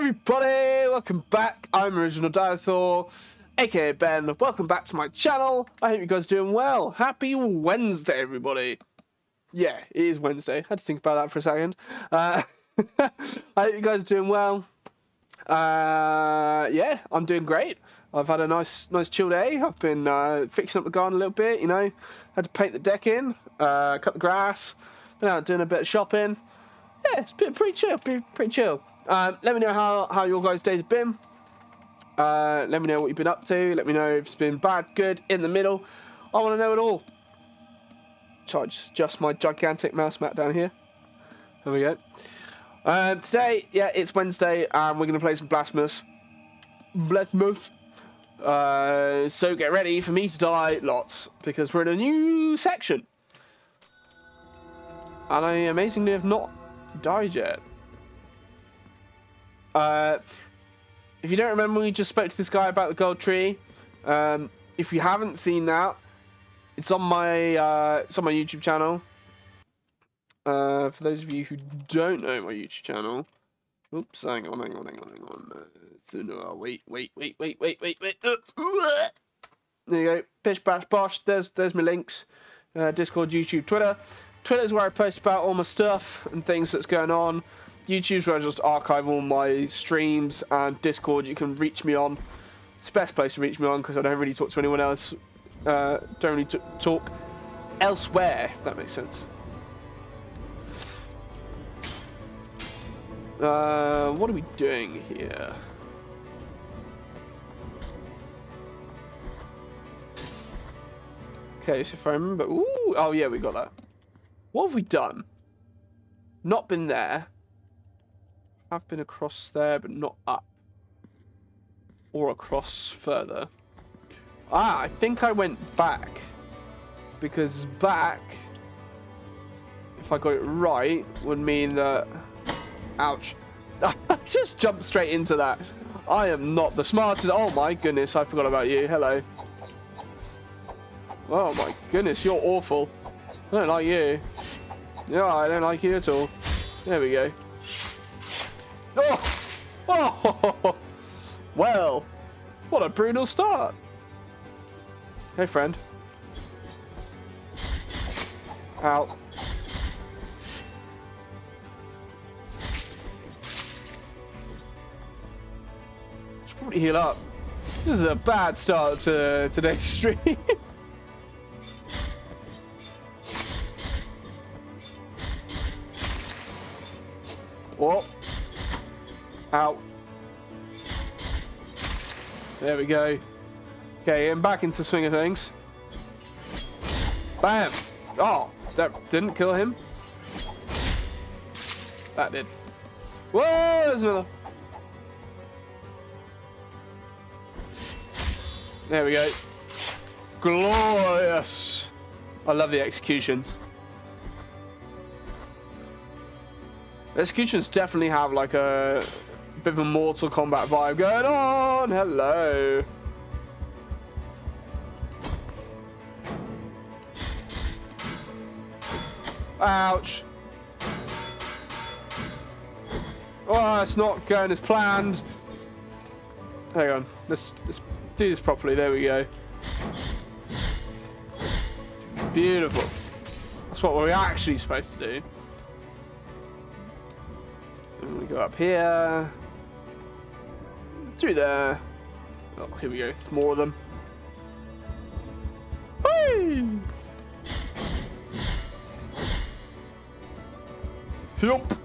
everybody, welcome back. I'm Original Dinosaur, aka Ben. Welcome back to my channel. I hope you guys are doing well. Happy Wednesday, everybody. Yeah, it is Wednesday. I had to think about that for a second. I hope you guys are doing well. Yeah, I'm doing great. I've had a nice chill day. I've been fixing up the garden a little bit, you know. Had to paint the deck in, cut the grass. Been out doing a bit of shopping. Yeah, it's been pretty chill. Let me know how your guys' days have been. Let me know what you've been up to. Let me know if it's been bad, good, in the middle. I want to know it all. Just my gigantic mouse mat down here. There we go. Today, yeah, it's Wednesday, and we're going to play some Blasphemous. So get ready for me to die lots, because we're in a new section. And I amazingly have not died yet. If you don't remember, we just spoke to this guy about the gold tree. If you haven't seen that, it's on my YouTube channel. For those of you who don't know my YouTube channel, oops, hang on. No, wait. There you go. Bish bash bosh. There's my links. Discord, YouTube, Twitter. Twitter's where I post about all my stuff and things that's going on. YouTube's where I just archive all my streams, and Discord you can reach me on. It's the best place to reach me on because I don't really talk to anyone else. Don't really talk elsewhere, if that makes sense. What are we doing here? Okay, so if I remember... Ooh, oh yeah, we got that. What have we done? Not been there. I've been across there, but not up. Or across further. Ah, I think I went back. Because back, if I got it right, would mean that... Ouch. I just jumped straight into that. I am not the smartest. Oh my goodness, I forgot about you. Hello. Oh my goodness, you're awful. I don't like you. No, I don't like you at all. There we go. Oh! Well, what a brutal start. Hey, friend. Ow. Should probably heal up. This is a bad start to today's stream. Whoa. Ow. There we go. Okay, I'm back into the swing of things. Bam! Oh, that didn't kill him. That did. Whoa! There's another. There we go. Glorious! I love the executions. Executions definitely have like a bit of a Mortal Kombat vibe going on. Hello. Ouch. Oh, it's not going as planned. Hang on. Let's do this properly. There we go. Beautiful. That's what we're actually supposed to do. And we go up here, through there. Oh, here we go. It's more of them. Whee! Yup.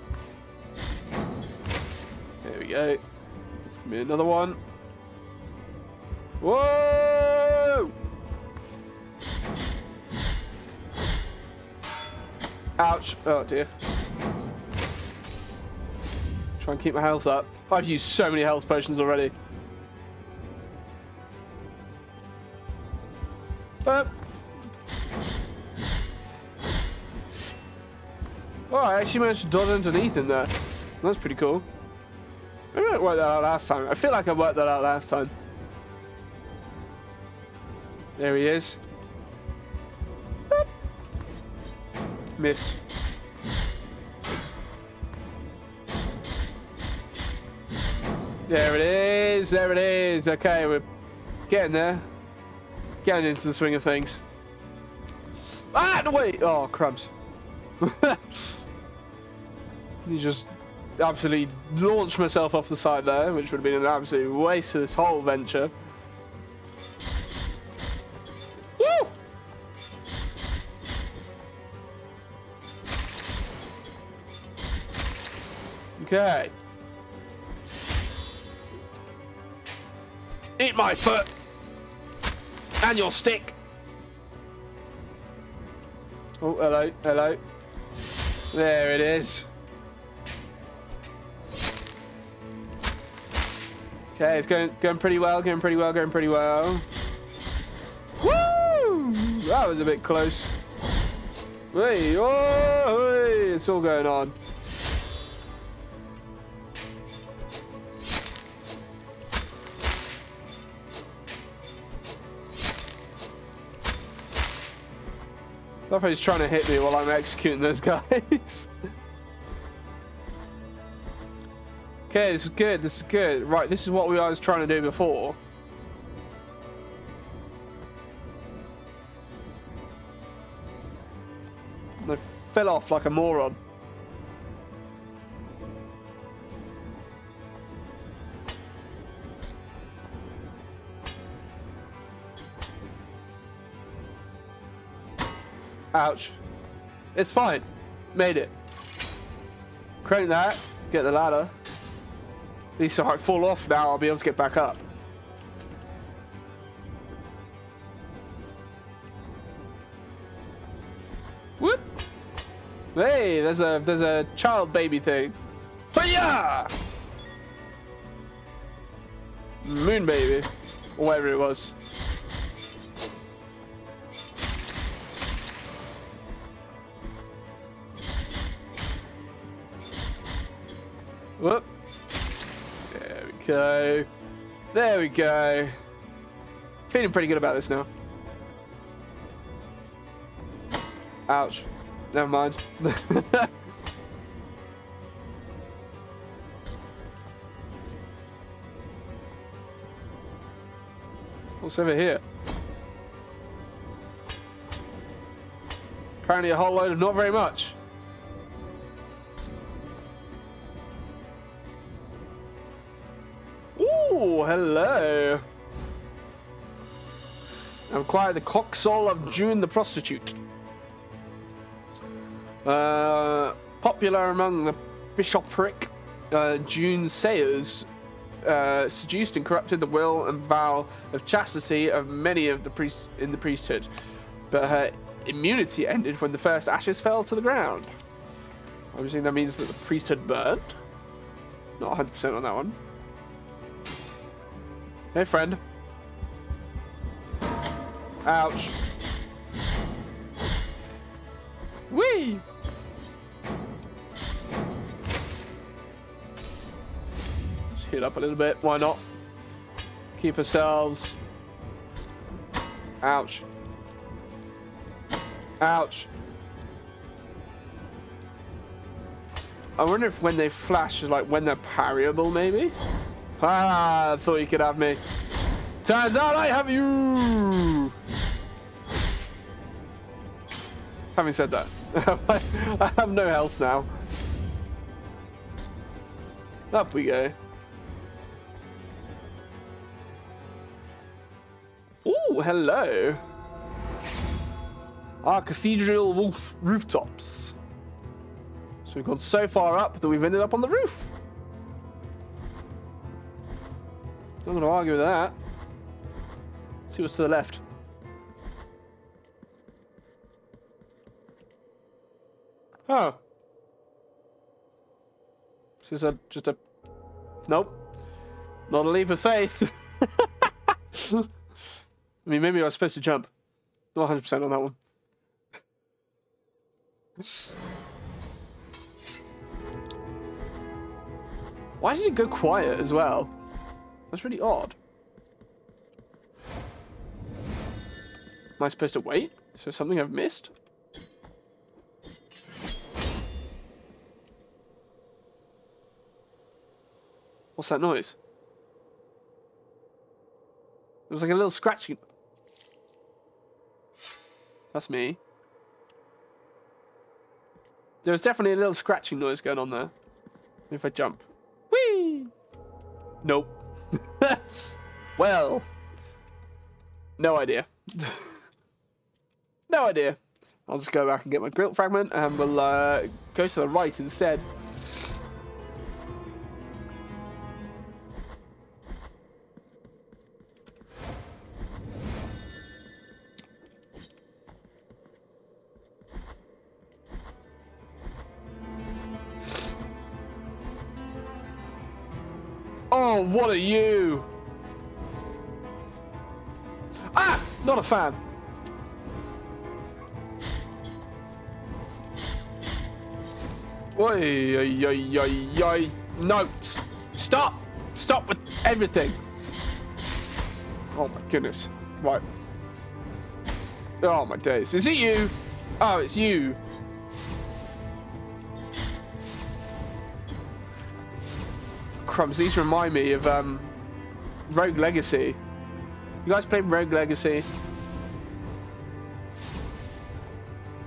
There we go. There's gonna be another one. Whoa! Ouch! Oh dear. Try and keep my health up. I've used so many health potions already. Oh, I actually managed to dodge underneath in there. That's pretty cool. Maybe I worked that out last time. I feel like I worked that out last time. There he is. Boop. Missed. There it is. There it is. Okay, we're getting there. Getting into the swing of things. Ah, no, wait. Oh, crumbs. You just absolutely launched myself off the side there, which would have been an absolute waste of this whole venture. Woo! Okay. Eat my foot! And your stick! Oh, hello, hello. There it is. Okay, it's going pretty well, going pretty well, going pretty well. Woo! That was a bit close. Hey, oh, hey, it's all going on. I love how he's trying to hit me while I'm executing those guys. Okay, this is good, this is good. Right, this is what I was trying to do before. And I fell off like a moron. Ouch. It's fine. Made it. Crank that. Get the ladder. At least if I fall off now, I'll be able to get back up. Whoop! Hey, there's a child baby thing. Hiya! Moon baby, or whatever it was. Whoop. There we go. There we go. Feeling pretty good about this now. Ouch. Never mind. What's over here? Apparently a whole load of not very much. Ooh, hello. I'm quite the coxsole of June the prostitute. Popular among the bishopric, June Sayers seduced and corrupted the will and vow of chastity of many of the priests in the priesthood, but her immunity ended when the first ashes fell to the ground. I'm assuming that means that the priesthood burned. Not 100% on that one. Hey, friend. Ouch. Whee! Just heal up a little bit, why not? Keep ourselves. Ouch. Ouch. I wonder if when they flash is like when they're parryable, maybe? Ah, I thought you could have me. Turns out I have you! Having said that, I have no health now. Up we go. Ooh, hello. Our cathedral rooftops. So we've gone so far up that we've ended up on the roof. I'm not going to argue with that. Let's see what's to the left. Oh. This is just a... Nope. Not a leap of faith. I mean, maybe I was supposed to jump. Not 100% on that one. Why did it go quiet as well? That's really odd. Am I supposed to wait? Is there something I've missed? What's that noise? There was like a little scratching. That's me. There was definitely a little scratching noise going on there. If I jump. Whee! Nope. Well. No idea. No idea. I'll just go back and get my grill fragment and we'll go to the right instead. Oh, what are you? Ah! Not a fan. Oi, oi, oi, oi, oi. No! Stop! Stop with everything! Oh my goodness. Right. Oh my days. Is it you? Oh, it's you. Crumbs, these remind me of Rogue Legacy. You guys played Rogue Legacy?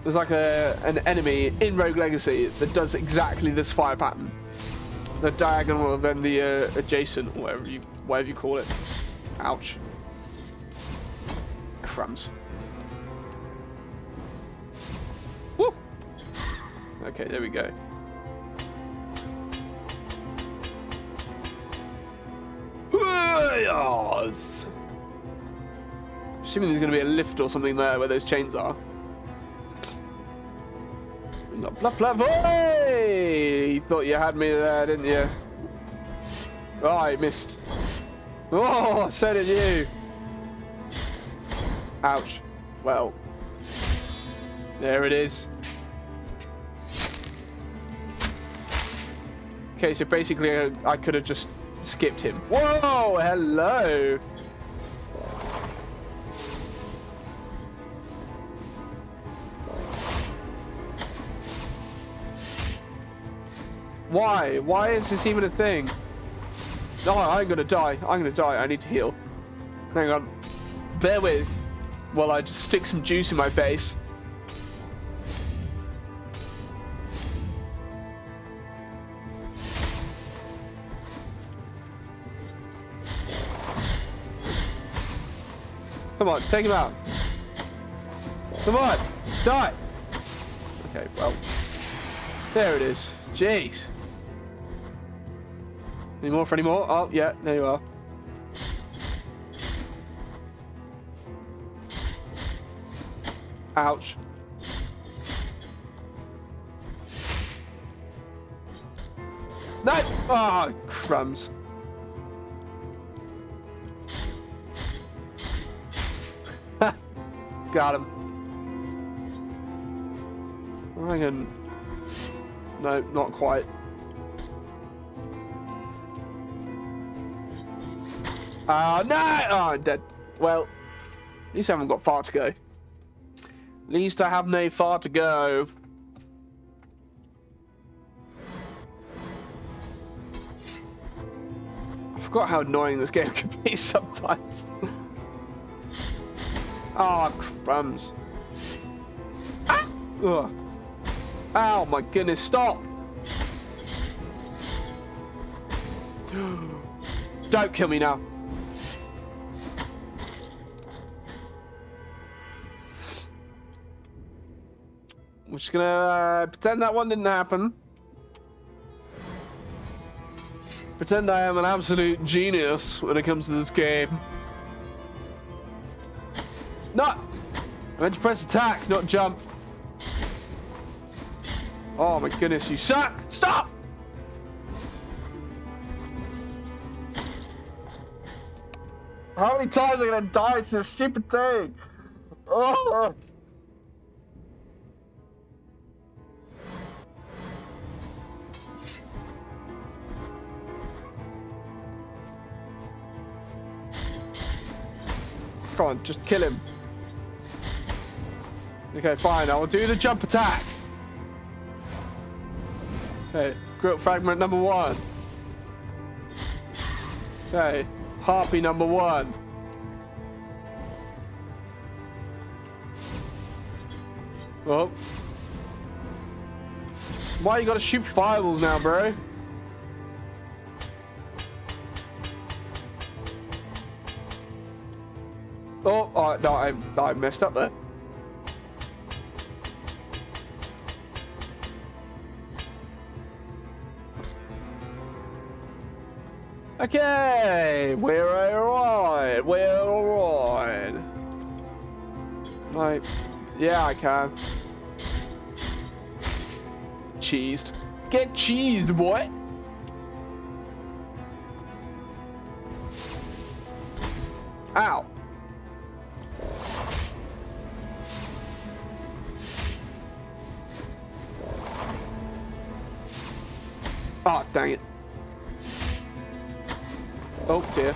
There's like an enemy in Rogue Legacy that does exactly this fire pattern. The diagonal and then the adjacent, or whatever you call it. Ouch. Crumbs. Woo! Okay, there we go. Yes. Assuming there's going to be a lift or something there where those chains are. Not bluff, bluff. Hey! You thought you had me there, didn't you? Oh, I missed. Oh, so did you. Ouch. Well. There it is. Okay, so basically I could have just skipped him. Whoa, hello. Why? Why is this even a thing? No, I'm gonna die. I'm gonna die. I need to heal. Hang on. Bear with while I just stick some juice in my face. Come on, take him out. Come on, die. Okay, well, there it is. Jeez. Any more for any more? Oh, yeah, there you are. Ouch. No! Oh, crumbs. Got him. I can... No, not quite. Oh, no! Oh, I'm dead. Well, at least I haven't got far to go. At least I have no far to go. I forgot how annoying this game can be sometimes. Oh, crumbs. Ah! Ugh. Oh my goodness, stop! Don't kill me now. We're just gonna pretend that one didn't happen. Pretend I am an absolute genius when it comes to this game. No! I meant to press attack, not jump. Oh my goodness, you suck! Stop! How many times am I gonna die to this stupid thing? Oh! Come on, just kill him. Okay, fine, I will do the jump attack. Okay, grill fragment number 1. Okay, harpy number 1. Oh. Why you gotta shoot fireballs now, bro? Oh, no, I messed up there. Okay, we're alright. We're alright. Right. Yeah, I can. Cheesed. Get cheesed, boy. Ow. Oh, dang it. Oh, dear.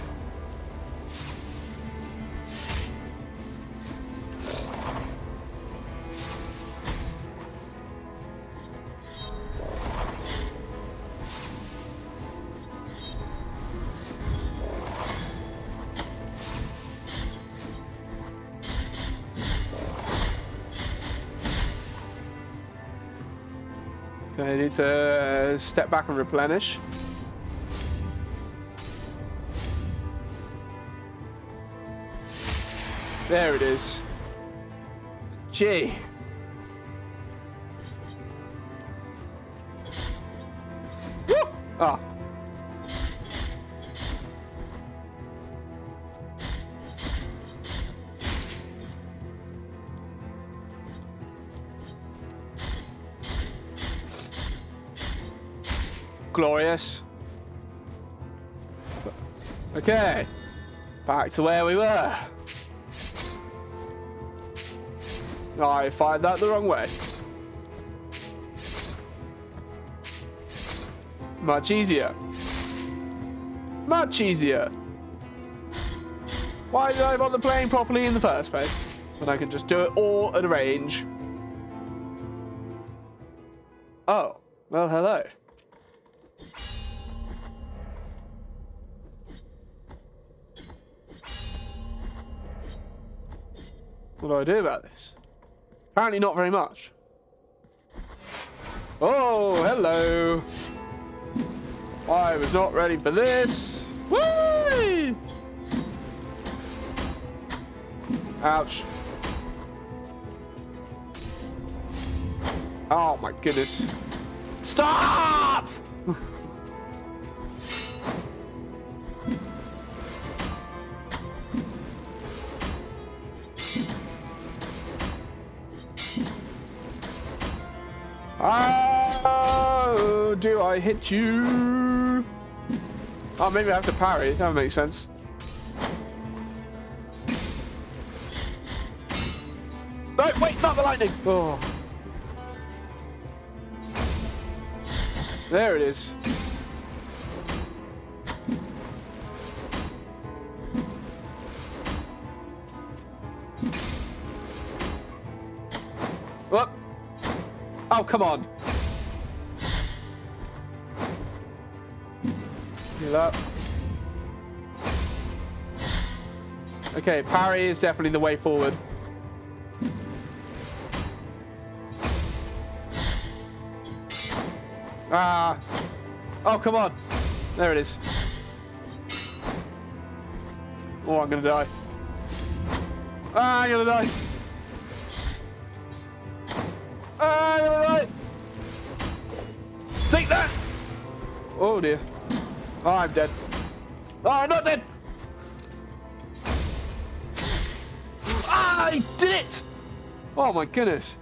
I need to step back and replenish. There it is. Gee. Woo! Ah. Glorious. Okay. Back to where we were. I fired that the wrong way. Much easier. Much easier. Why did I bother playing properly in the first place? When I can just do it all at a range. Oh. Well, hello. What do I do about this? Apparently not very much. Oh, hello. I was not ready for this. Whee! Ouch. Oh my goodness. Stop! Oh, do I hit you? Oh, maybe I have to parry. That would make sense. No, wait, not the lightning. Oh. There it is. Whoop. Oh, come on. Heal up. Okay, parry is definitely the way forward. Ah. Oh, come on. There it is. Oh, I'm gonna die. Ah, I'm gonna die. Ah, I'm gonna die. Take that. Oh, dear. Oh, I'm dead. Oh, I'm not dead. Ah, I did it. Oh, my goodness.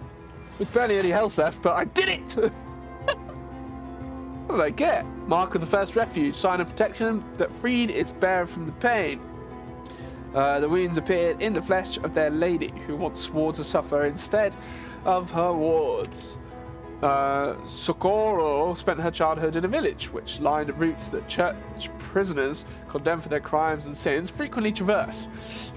There's barely any health left, but I did it. What did I get? Mark of the First Refuge. Sign of protection that freed its bearer from the pain. The wounds appeared in the flesh of their lady, who once swore to suffer instead of her wards. Socorro spent her childhood in a village, which lined a route that church prisoners condemned for their crimes and sins frequently traverse.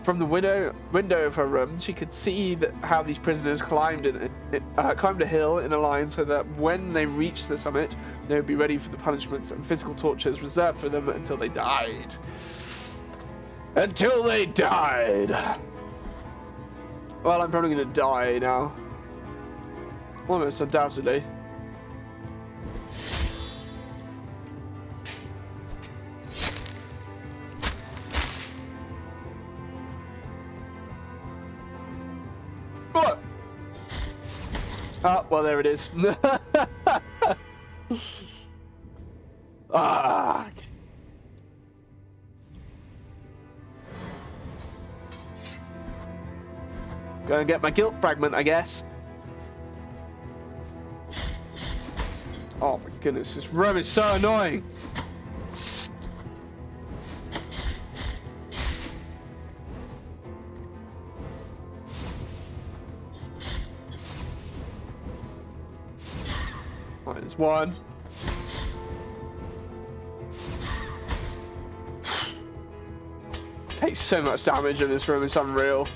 From the window of her room, she could see how these prisoners climbed a hill in a line so that when they reached the summit, they would be ready for the punishments and physical tortures reserved for them until they died. Until they died! Well, I'm probably going to die now. Almost undoubtedly. What? Oh, well, there it is. Ah. Go and get my guilt fragment, I guess. Oh my goodness, this room is so annoying. Right, there's one. Takes so much damage in this room, it's unreal.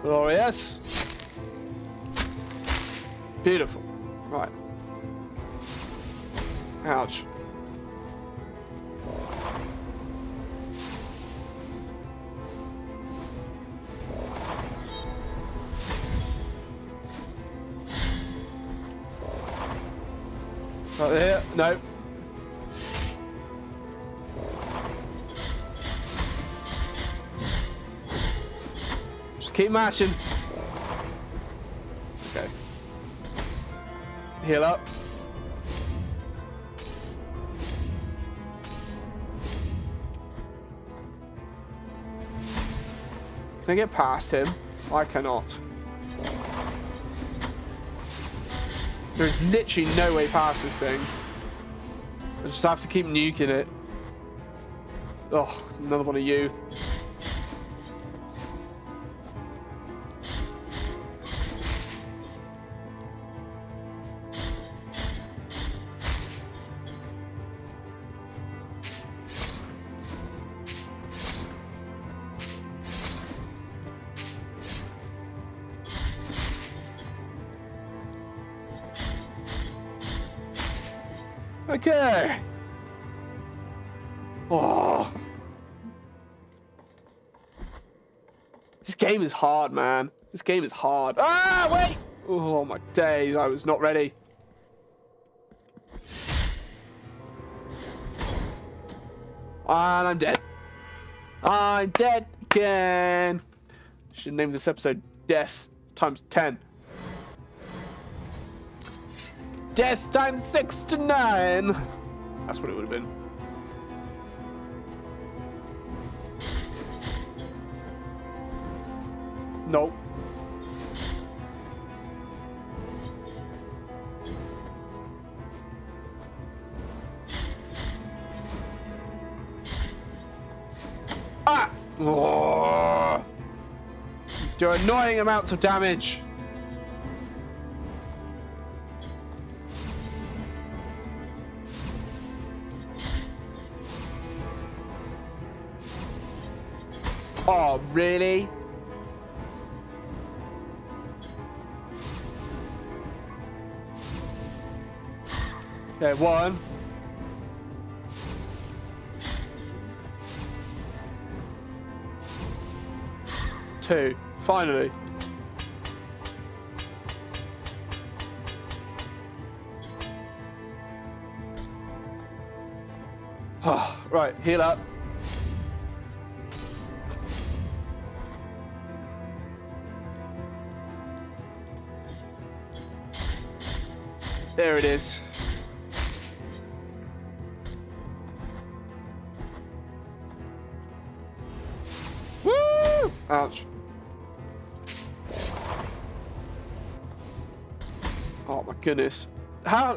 Glorious. Beautiful. Right. Ouch. Right there. No. Keep mashing. Okay. Heal up. Can I get past him? I cannot. There's literally no way past this thing. I just have to keep nuking it. Oh, another one of you. Okay. Oh. This game is hard, man. This game is hard. Ah, wait! Oh my days, I was not ready. And I'm dead. I'm dead again. Should name this episode Death times 10. Death times 6 to 9. That's what it would have been. Nope. Ah! Oh. Do annoying amounts of damage. Oh, really? Okay, one. Two. Finally. Right, heal up. There it is. Woo! Ouch. Oh my goodness. How?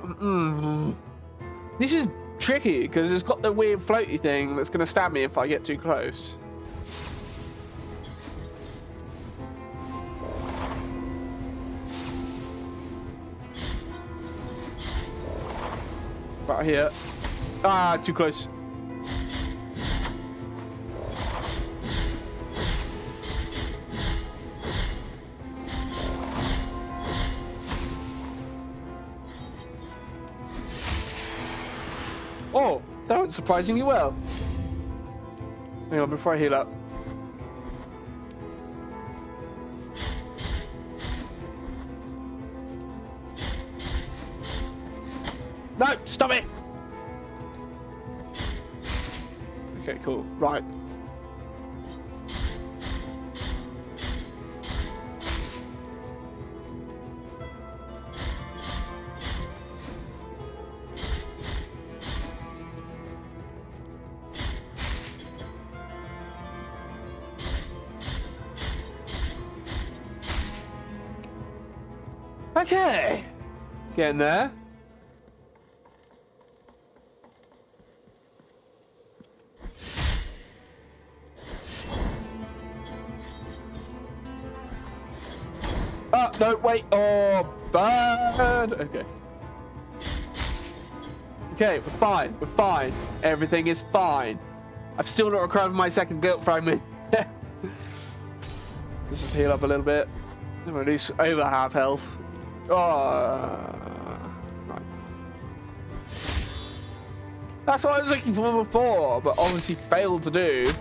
This is tricky because it's got the weird floaty thing that's going to stab me if I get too close. Right here. Ah, too close. Oh, that went surprisingly well. Hang on, before I heal up. No, stop it! Okay, cool. Right. Okay. Getting there. Oh, no, wait. Oh, bad. Okay. Okay, we're fine. We're fine. Everything is fine. I've still not recovered my second guilt fragment. Let's just heal up a little bit. I'm at least over half health. Oh, right. That's what I was looking for before, but obviously failed to do.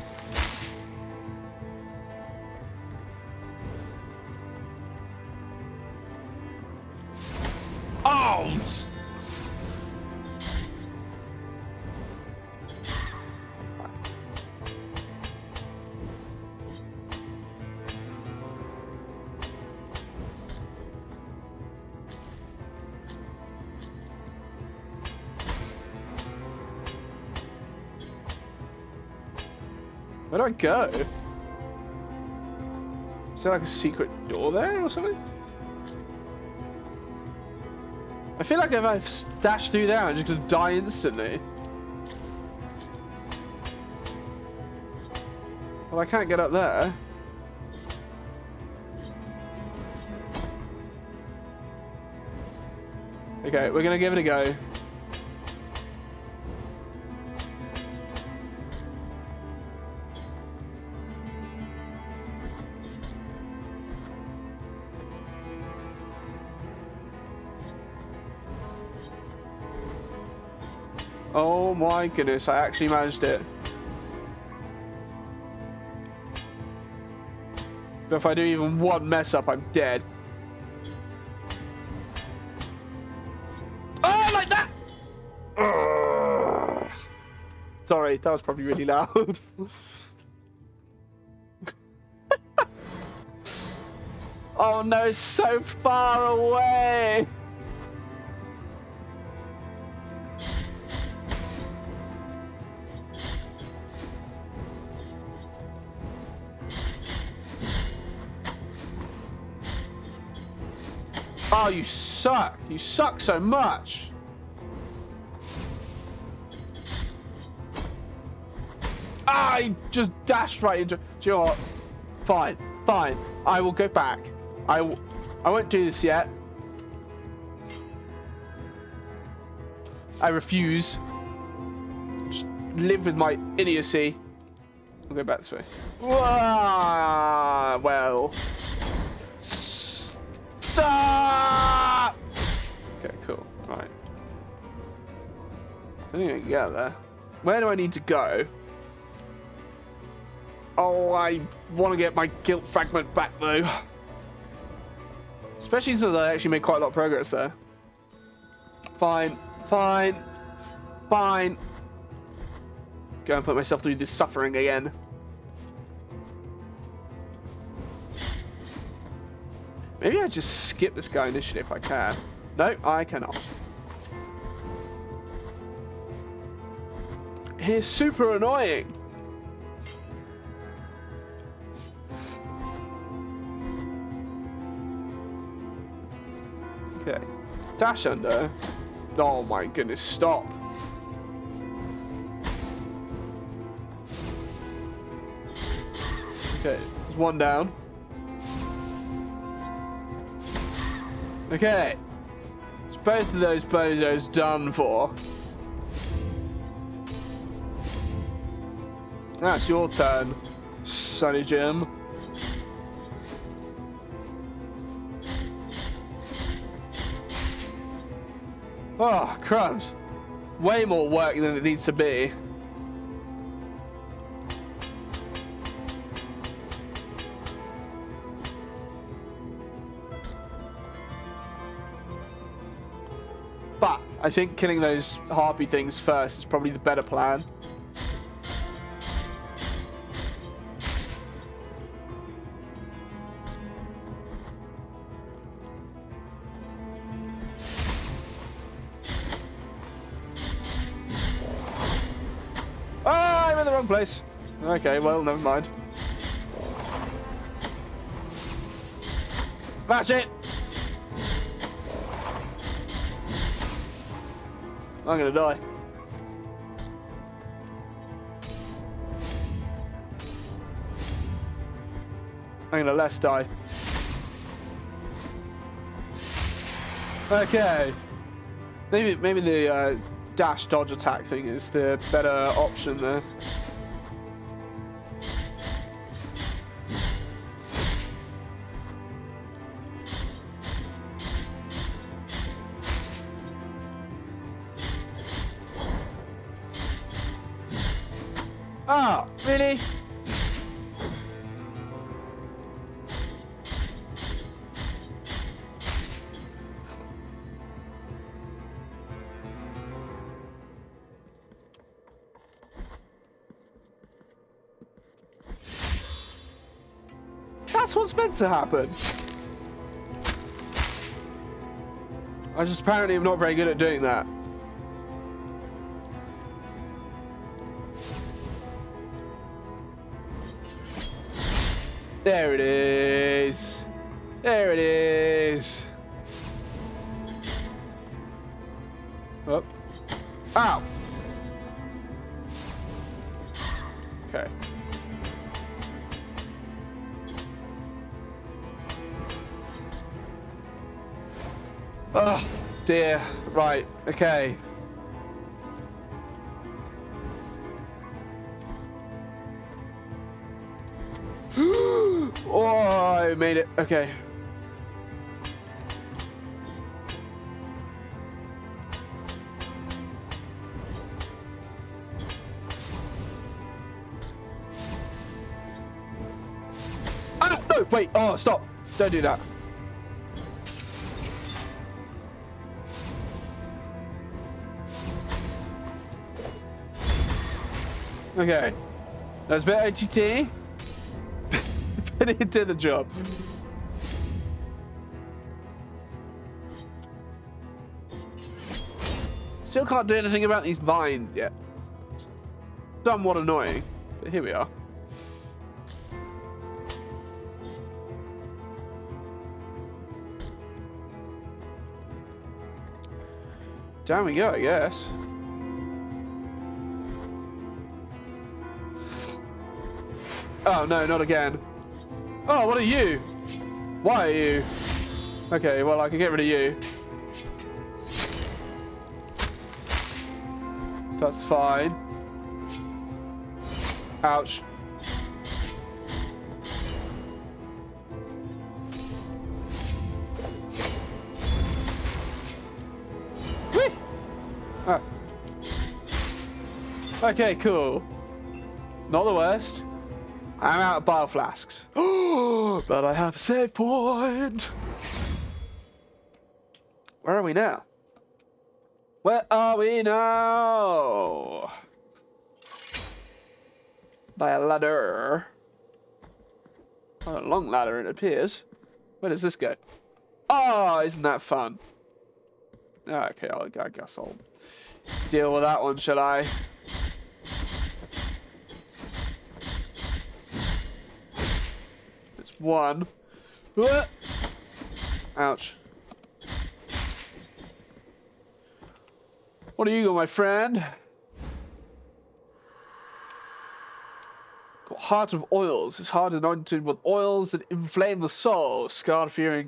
Oh! Where do I go? Is there like a secret door there or something? I feel like if I dash through there, I'm just gonna die instantly. Well, I can't get up there. Okay, we're gonna give it a go. Oh my goodness, I actually managed it. But if I do even one mess up, I'm dead. Oh, like that! Ugh. Sorry, that was probably really loud. Oh no, it's so far away! Oh, you suck! You suck so much! I just dashed right into... Do you know what? Fine, fine. I will go back. I won't do this yet. I refuse. Just live with my idiocy. I'll go back this way. Well... Stop! Okay, cool. Right. I think I can get there. Where do I need to go? Oh, I want to get my guilt fragment back though. Especially since I actually made quite a lot of progress there. Fine, fine, fine. Go and put myself through this suffering again. Maybe I just skip this guy initially if I can. No, I cannot. He's super annoying. Okay. Dash under. Oh my goodness, stop. Okay, there's one down. Okay. It's both of those bozos done for. That's your turn, Sonny Jim. Oh, crumbs. way more work than it needs to be. But I think killing those harpy things first is probably the better plan. Ah, I'm in the wrong place. Okay, well, never mind. That's it! I'm gonna die. I'm gonna less die. Okay. Maybe the dash dodge attack thing is the better option there. Ah, really? That's what's meant to happen. I just apparently am not very good at doing that. There it is. There it is. Up. Ow. Okay. Oh dear. Right. Okay. Oh, I made it. Okay. Ah, no, wait. Oh, stop. Don't do that. Okay. That's a bit HT. But it did the job. Still can't do anything about these vines yet. Somewhat annoying, but here we are. Down we go, I guess. Oh no, not again. Oh, what are you? Why are you? Okay, well I can get rid of you. That's fine. Ouch. Whee! Ah. Okay, cool. Not the worst. I'm out of bile flasks. Oh, but I have a save point. Where are we now? Where are we now? By a ladder. Oh, a long ladder, it appears. Where does this go? Oh, isn't that fun? Okay, I guess I'll deal with that one, shall I? It's one. Ouch. What are you, my friend? Got heart of oils. His heart anointed with oils that inflame the soul. Sacred fury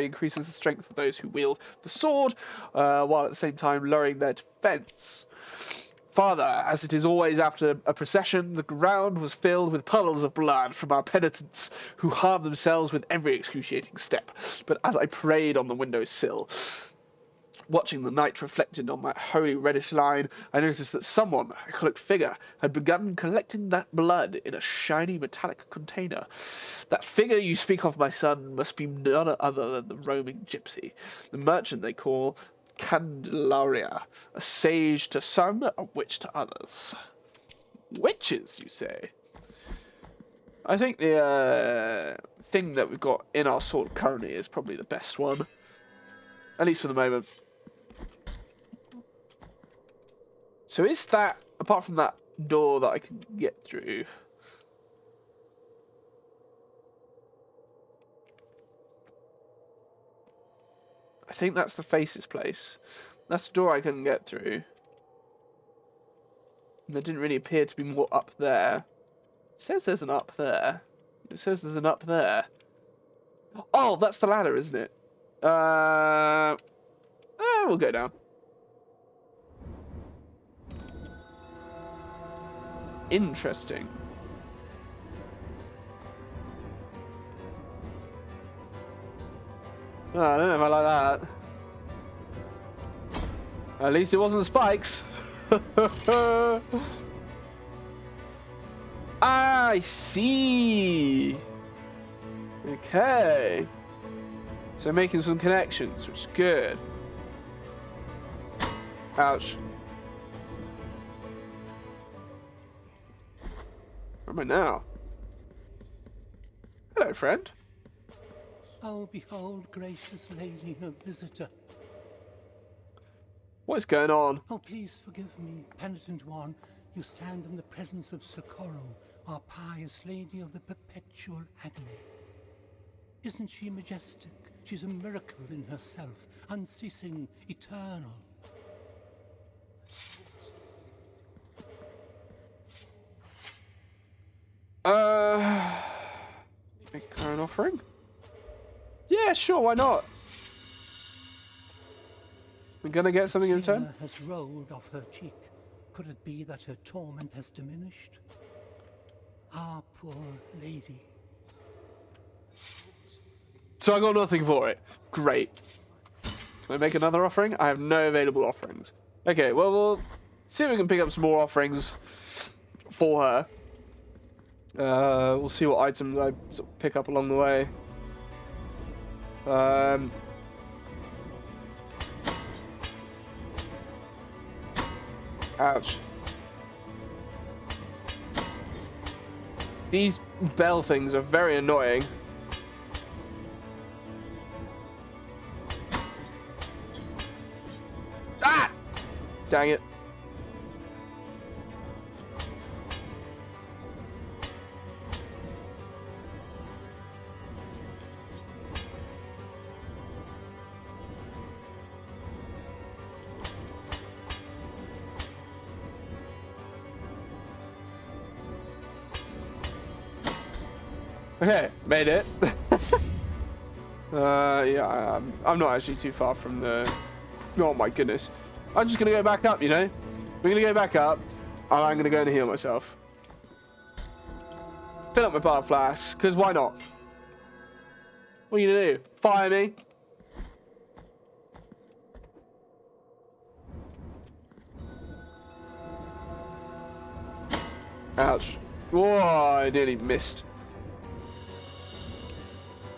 increases the strength of those who wield the sword, while at the same time lowering their defense. Father, as it is always after a procession, the ground was filled with puddles of blood from our penitents who harmed themselves with every excruciating step. But as I prayed on the windowsill, Watching the night reflected on that holy reddish line, I noticed that someone, a cloaked figure, had begun collecting that blood in a shiny metallic container. That figure you speak of, my son, must be none other than the roaming gypsy, the merchant they call Candelaria, a sage to some, a witch to others. Witches, you say? I think the thing that we've got in our sword currently is probably the best one. At least for the moment. So is that, apart from that door that I can get through? I think that's the Face's place. That's the door I couldn't get through. And there didn't really appear to be more up there. It says there's an up there. It says there's an up there. Oh, that's the ladder, isn't it? We'll go down. Interesting. Oh, I don't know if I like that. At least it wasn't the spikes. I see. Okay. So making some connections, which is good. Ouch. Where am I now? Hello, friend. Oh, behold, gracious lady, a visitor. What is going on? Oh, please forgive me, penitent one. You stand in the presence of Socorro, our pious lady of the perpetual agony. Isn't she majestic? She's a miracle in herself, unceasing, eternal. Make her an offering? Yeah, sure, why not? We're gonna get something in return? Tear has rolled off her cheek. Could it be that her torment has diminished? Ah, poor lady. So I got nothing for it. Great. Can I make another offering? I have no available offerings. Okay, well, we'll see if we can pick up some more offerings for her. We'll see what items I sort of pick up along the way. Ouch. These bell things are very annoying. Ah! Dang it. Okay, made it. Yeah, I'm not actually too far from the... Oh my goodness. I'm just gonna go back up, you know? We're gonna go back up, and I'm gonna go and heal myself. Fill up my bar flask, because why not? What are you gonna do? Fire me? Ouch. Whoa, I nearly missed.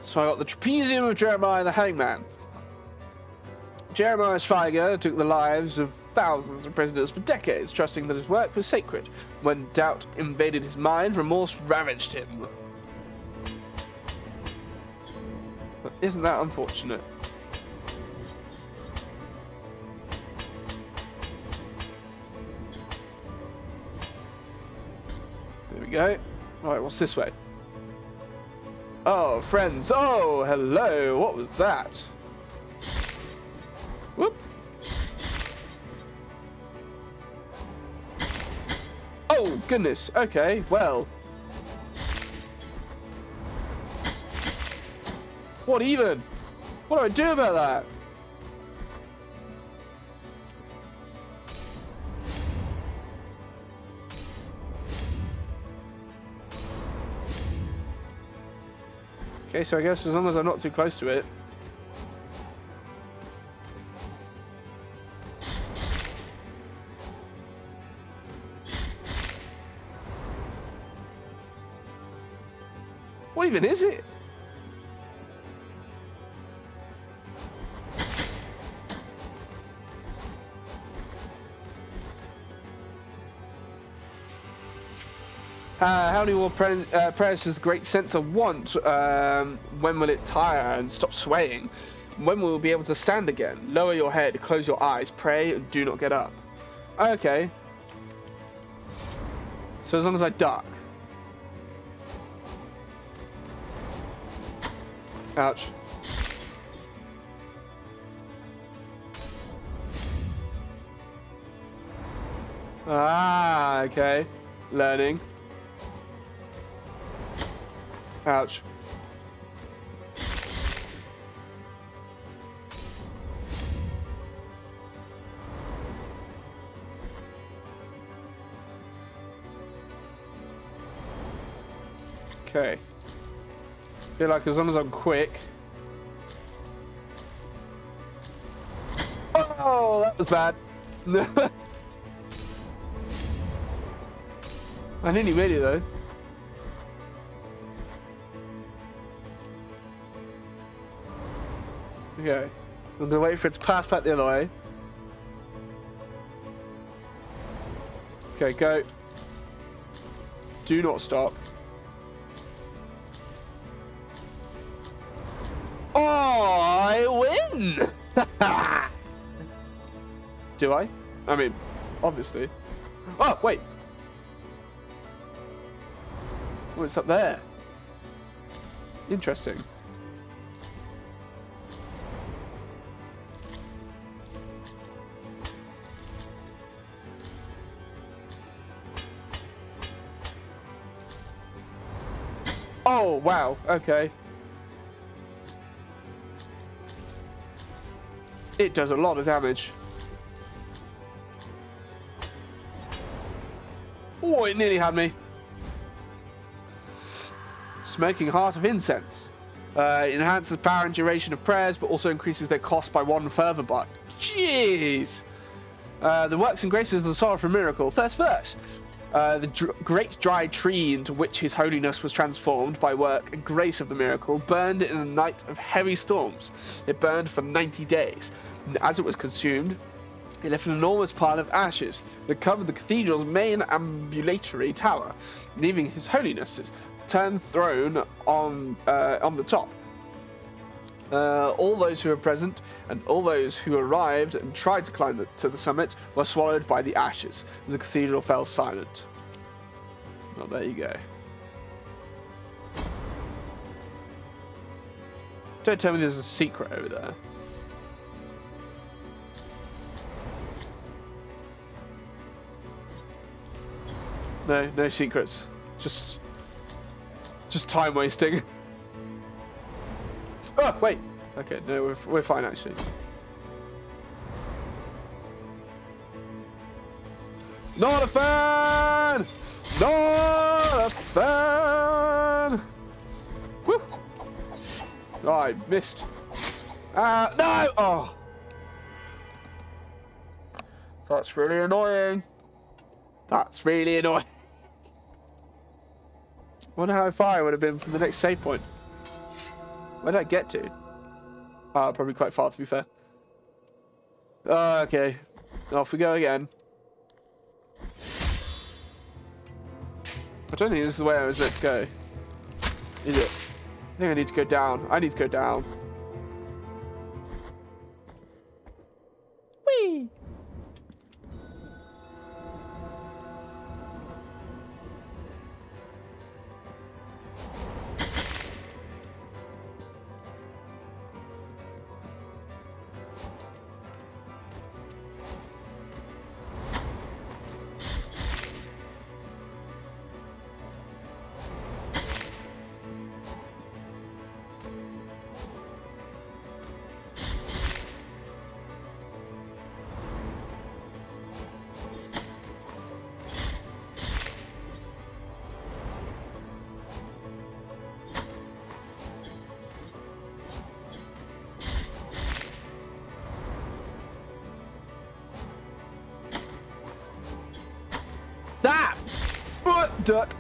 So I got the trapezium of Jeremiah the Hangman. Jeremiah's fire took the lives of thousands of prisoners for decades, trusting that his work was sacred. When doubt invaded his mind, remorse ravaged him. But isn't that unfortunate? There we go. Alright, what's this way? Oh, friends. Oh, hello. What was that? Whoop. Oh, goodness. Okay, well. What even? What do I do about that? Okay, so I guess as long as I'm not too close to it. What even is it? How many more prayers does the great censor want? When will it tire and stop swaying? When will we be able to stand again? Lower your head, close your eyes, pray, and do not get up. Okay. So as long as I duck. Ouch. Ah, okay. Learning. Ouch. Okay. Feel like as long as I'm quick. Oh, that was bad. I nearly made it though. Okay. I'm gonna wait for it to pass back the other way. Okay, go. Do not stop. Oh, I win! Do I? I mean, obviously. Oh, wait. What's up there? Interesting. Oh, wow. Okay. It does a lot of damage. Oh, it nearly had me. Smoking Heart of Incense. Enhances power and duration of prayers, but also increases their cost by 1 further buck. Jeez! The works and graces of the Sorrowful Miracle. First verse. The great dry tree into which His Holiness was transformed by work and grace of the miracle burned in a night of heavy storms. It burned for 90 days. And as it was consumed, it left an enormous pile of ashes that covered the cathedral's main ambulatory tower, leaving His Holiness's turned throne on the top. All those who were present and all those who arrived and tried to climb to the summit were swallowed by the ashes, and the cathedral fell silent. Well, there you go. Don't tell me there's a secret over there. No, no secrets. Just time wasting. Oh, wait. Okay, no, we're fine actually. Not a fan! Not a fan! Woo! Oh, I missed. No! Oh! That's really annoying. That's really annoying. Wonder how far I would have been from the next save point. Where did I get to? Probably quite far, to be fair. Okay. Off we go again. I don't think this is the way I was meant to go. Is it? I think I need to go down. I need to go down. Whee! That! Duck!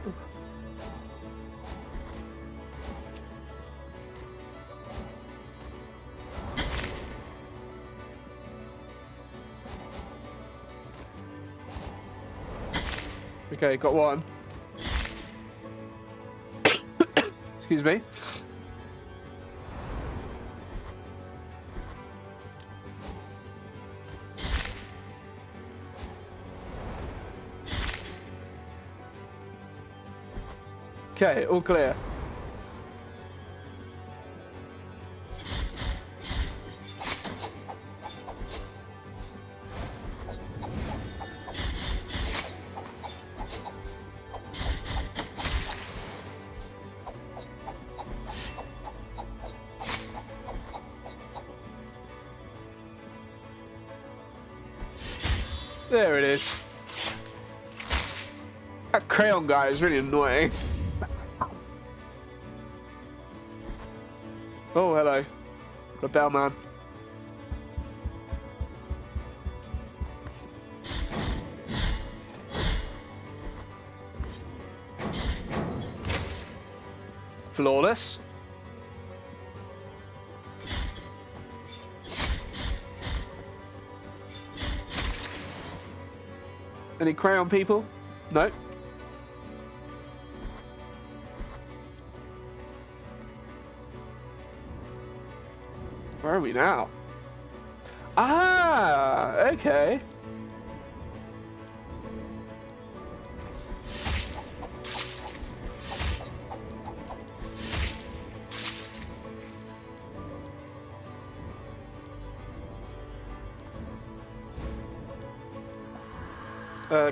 Okay, got one. Excuse me. Okay, all clear. There it is. That crayon guy is really annoying. Oh, hello. The bellman. Flawless. Any crayon people? No. Where are we now? Ah, okay.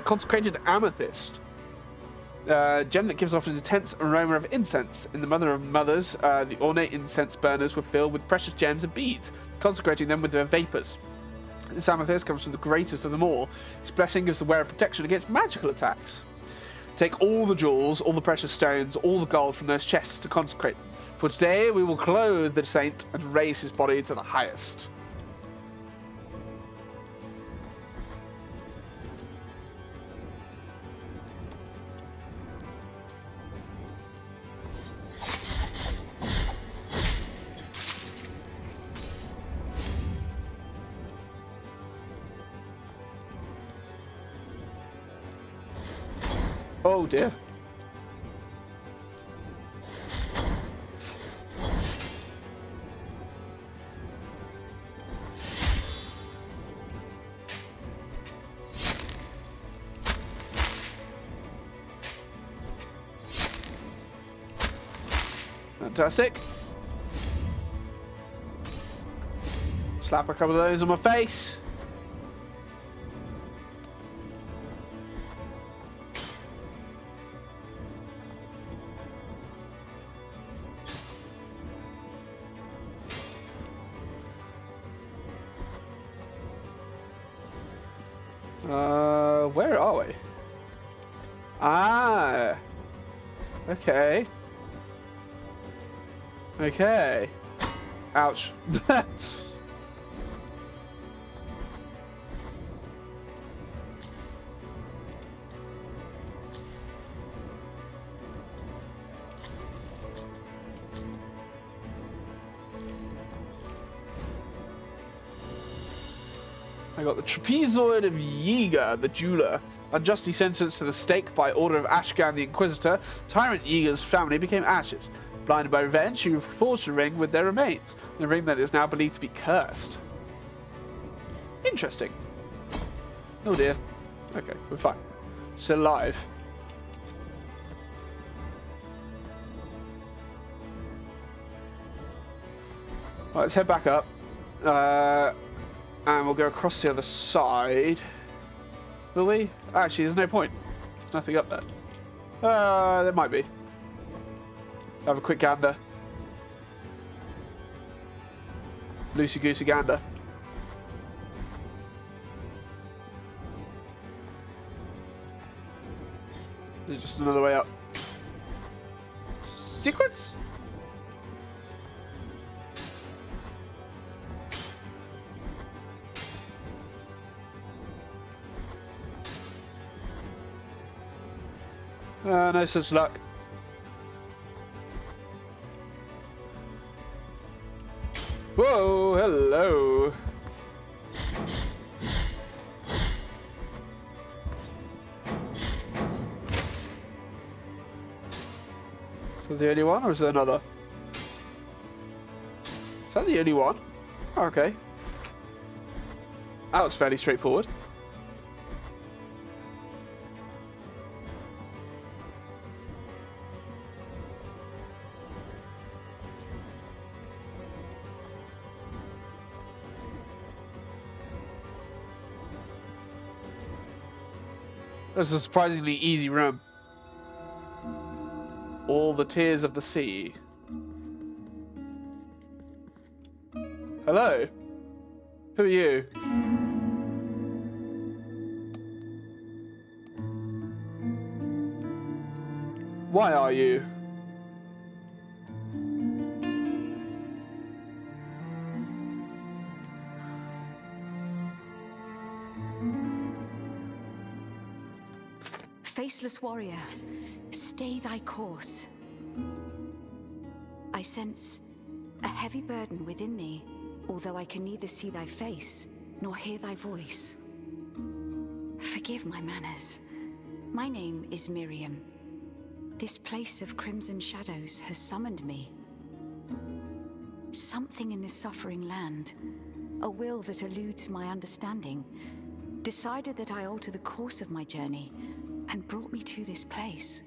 Consecrated amethyst. Gem that gives off an intense aroma of incense. In the Mother of Mothers, the ornate incense burners were filled with precious gems and beads, consecrating them with their vapors. This amethyst comes from the greatest of them all. Its blessing gives the wearer protection against magical attacks. Take all the jewels, all the precious stones, all the gold from those chests to consecrate them. For today we will clothe the saint and raise his body to the highest. Oh dear. Fantastic. Slap a couple of those on my face. Where are we? Ah, okay. Okay. Ouch. I got the trapezoid of Yiga, the jeweler, unjustly sentenced to the stake by order of Ashgan the Inquisitor. Tyrant Yiga's family became ashes. Blinded by revenge, he forged a ring with their remains, a ring that is now believed to be cursed. Interesting. Oh dear. Okay, we're fine. Still alive. Right, let's head back up. And we'll go across the other side. Will we? Actually, there's no point. There's nothing up there. There might be. Have a quick gander. Loosey goosey gander. There's just another way up. Secrets? No such luck. Whoa, hello. Is that the only one, or is there another? Is that the only one? Oh, okay. That was fairly straightforward. This is a surprisingly easy room. All the tears of the sea. Hello? Who are you? Why are you? Faceless warrior, stay thy course. I sense a heavy burden within thee, although I can neither see thy face nor hear thy voice. Forgive my manners. My name is Miriam. This place of crimson shadows has summoned me. Something in this suffering land, a will that eludes my understanding, decided that I alter the course of my journey and brought me to this place.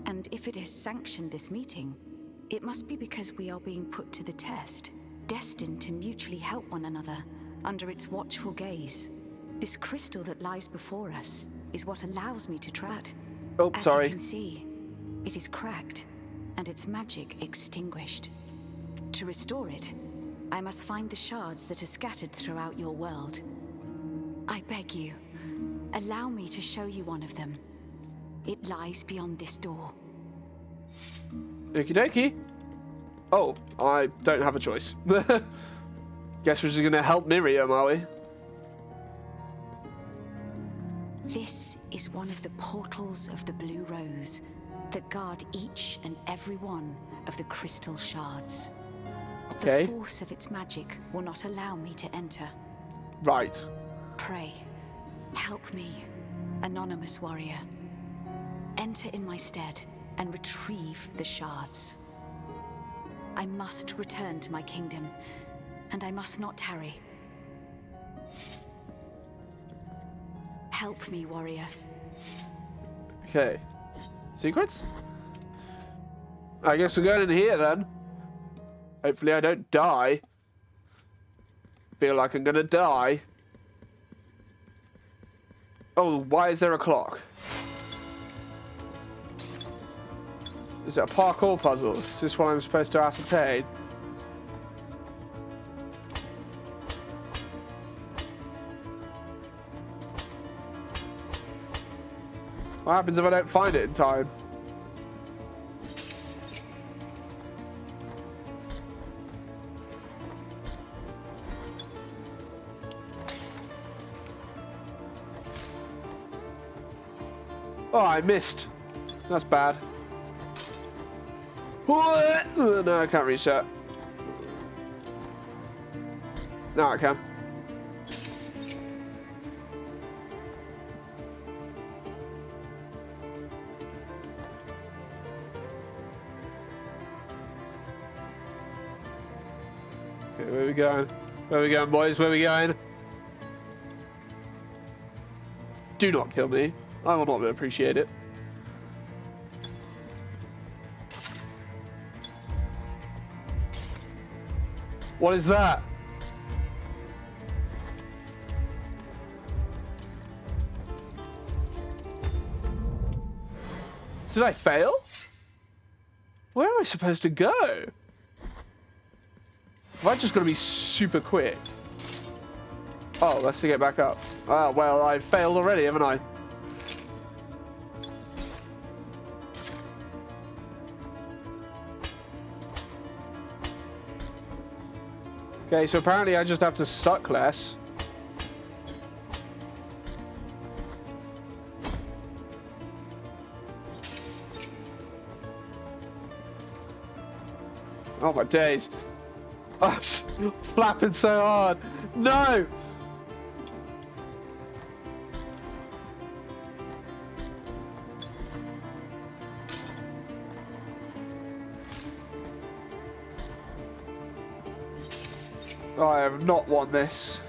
And if it has sanctioned this meeting, it must be because we are being put to the test, destined to mutually help one another under its watchful gaze. This crystal that lies before us is what allows me to track. Oh, As sorry. you can see, it is cracked and its magic extinguished. To restore it, I must find the shards that are scattered throughout your world. I beg you, allow me to show you one of them. It lies beyond this door. Okie dokie. Oh, I don't have a choice. Guess we're just gonna help Miriam, are we? This is one of the portals of the Blue Rose that guard each and every one of the crystal shards. Okay. The force of its magic will not allow me to enter. Right. Pray, help me, anonymous warrior. Enter in my stead and retrieve the shards. I must return to my kingdom, and I must not tarry. Help me, warrior. Okay. Secrets? I guess we're going in here then. Hopefully I don't die. Feel like I'm gonna die. Oh, why is there a clock? Is it a parkour puzzle? Is this what I'm supposed to ascertain? What happens if I don't find it in time? Oh, I missed. That's bad. No, I can't reach that. Now I can. Okay, where are we going? Where are we going, boys? Where are we going? Do not kill me. I will not appreciate it. What is that? Did I fail? Where am I supposed to go? Am I just going to be super quick? Oh, let's get back up. Ah, well, I failed already, haven't I? Okay, so apparently I just have to suck less. Oh my days. I'm flapping so hard. No! I have not won this.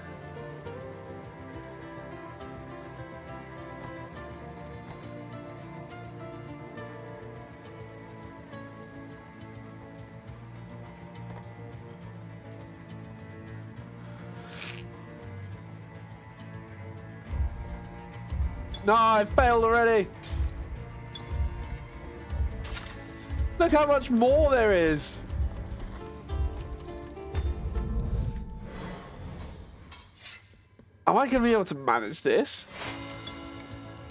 No, I failed already. Look how much more there is. Am I going to be able to manage this?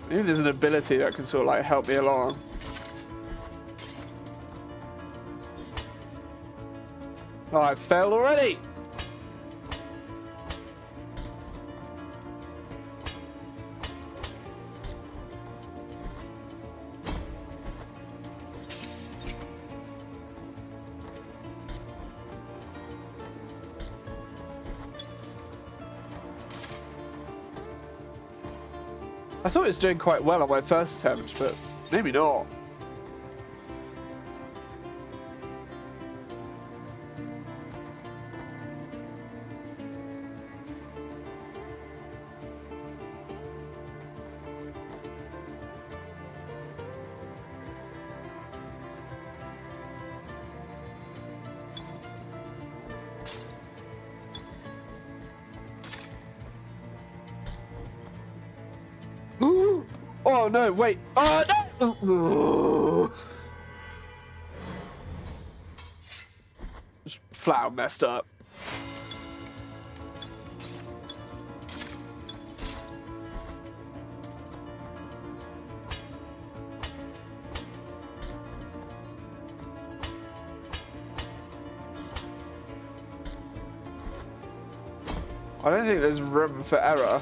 Maybe there's an ability that can sort of like help me along. Oh, I failed already. I thought it was doing quite well on my first attempt, but maybe not. Ooh. Oh no, wait. Oh no! Ooh. Just flat out messed up. I don't think there's room for error.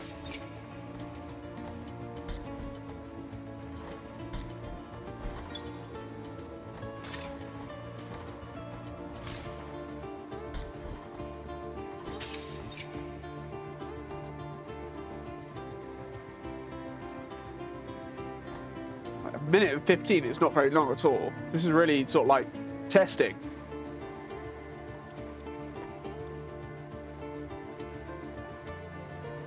Minute and 15, it's not very long at all. This is really sort of like testing.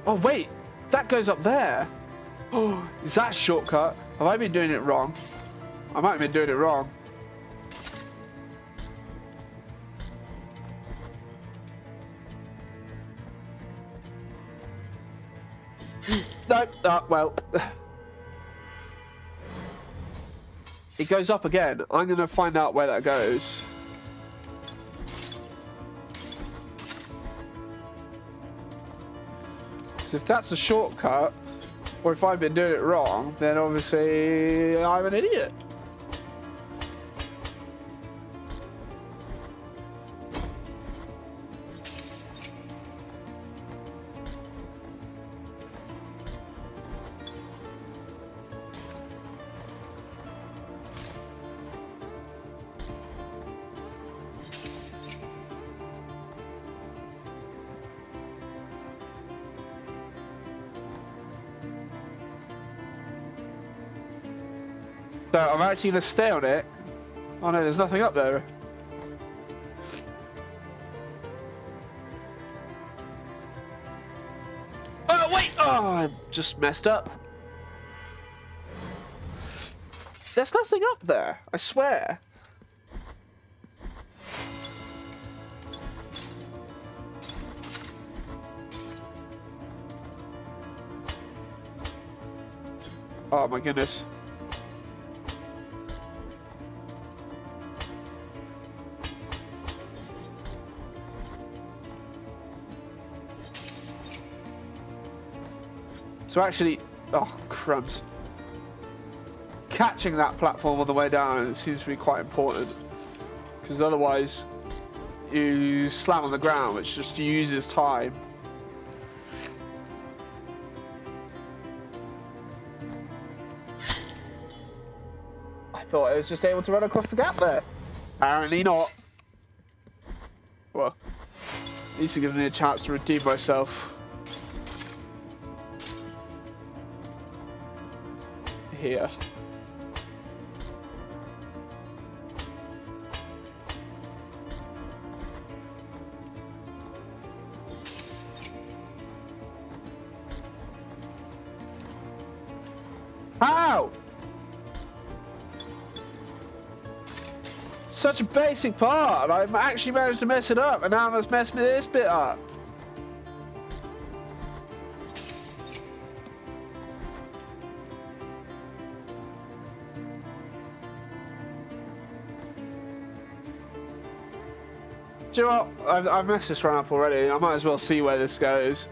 Oh wait, that goes up there. Oh, is that a shortcut? Have I been doing it wrong? I might have been doing it wrong. No, well. It goes up again. I'm going to find out where that goes. So if that's a shortcut, or if I've been doing it wrong, then obviously I'm an idiot. So I'm actually going to stay on it. Oh no, there's nothing up there. Oh wait! Oh, I just messed up. There's nothing up there, I swear. Oh my goodness. So actually, oh crumbs. Catching that platform on the way down seems to be quite important. Because otherwise, you slam on the ground, which just uses time. I thought I was just able to run across the gap there. Apparently not. Well, at least it gives me a chance to redeem myself. Here. How? Such a basic part. I actually managed to mess it up, and now I must mess this bit up. Do you know what? I've messed this run up already. I might as well see where this goes.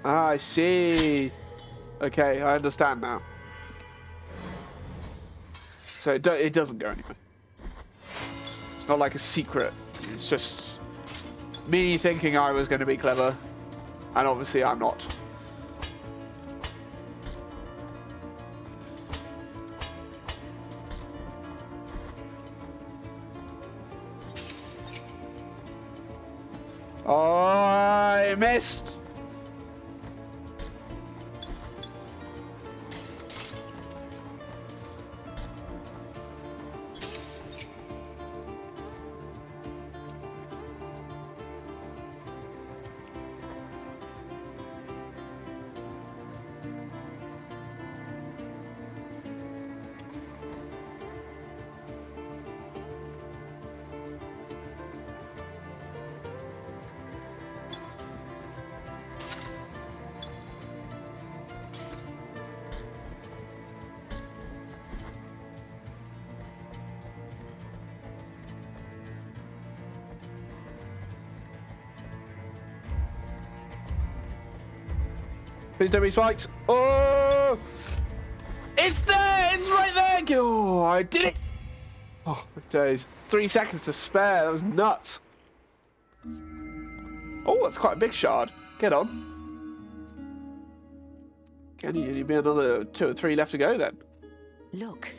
Ah, I see. Okay, I understand now. So it doesn't go anywhere. It's not like a secret. It's just me thinking I was going to be clever, and obviously I'm not. Oh, I missed. Please don't be spiked. Oh! It's there! It's right there! Oh, I did it! Oh, my days. 3 seconds to spare. That was nuts. Oh, that's quite a big shard. Get on. Can you only be another 2 or 3 left to go then? Look,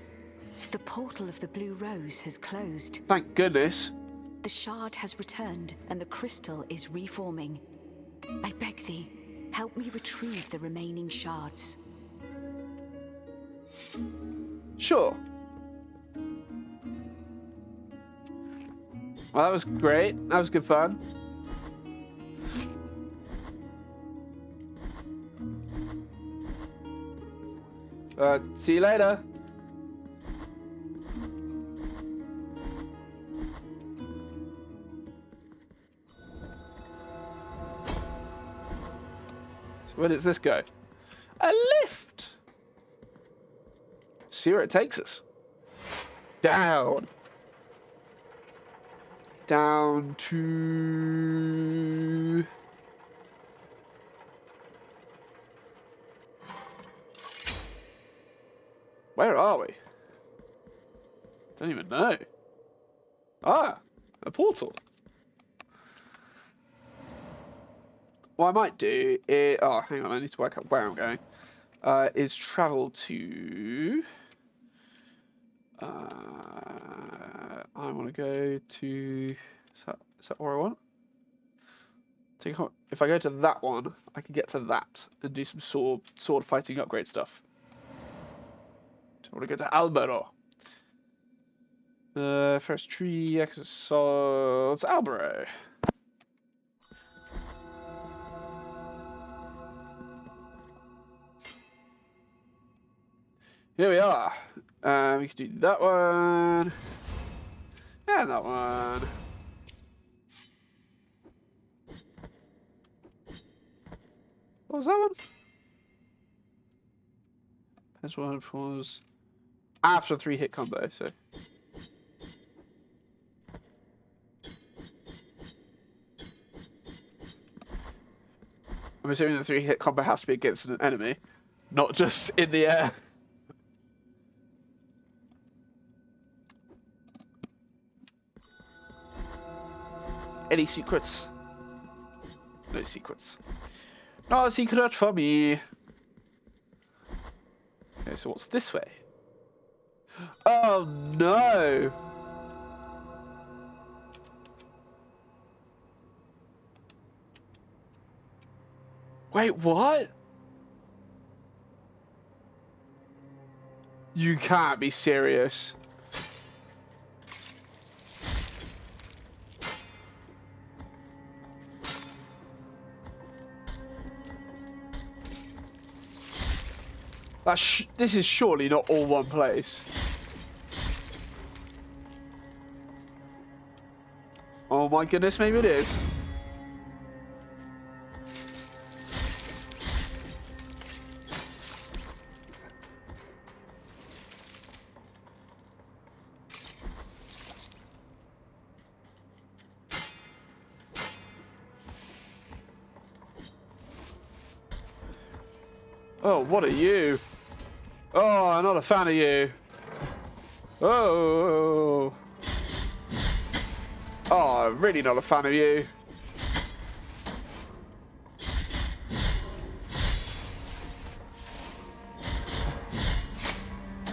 the portal of the Blue Rose has closed. Thank goodness. The shard has returned, and the crystal is reforming. I beg thee, help me retrieve the remaining shards. Sure. Well, that was great. That was good fun. See you later. So where does this go? A lift! See where it takes us. Down. Down to... Where are we? Don't even know. Ah, a portal. What I might do is... Oh, hang on, I need to work out where I'm going. Is travel to... I want to go to... Is that where I want? If I go to that one, I can get to that and do some sword fighting upgrade stuff. So I want to go to Albero. First tree, exercise, Albero. Here we are. We can do that one. And that one. What was that one? This one was after 3-hit combo, so. I'm assuming the 3-hit combo has to be against an enemy, not just in the air. Any secrets? No secrets. No secret for me. Okay, so what's this way? Oh no! Wait, what? You can't be serious. This is surely not all one place. Oh my goodness, maybe it is. Oh, what are you? Oh, I'm not a fan of you. Oh. Oh, I'm really not a fan of you.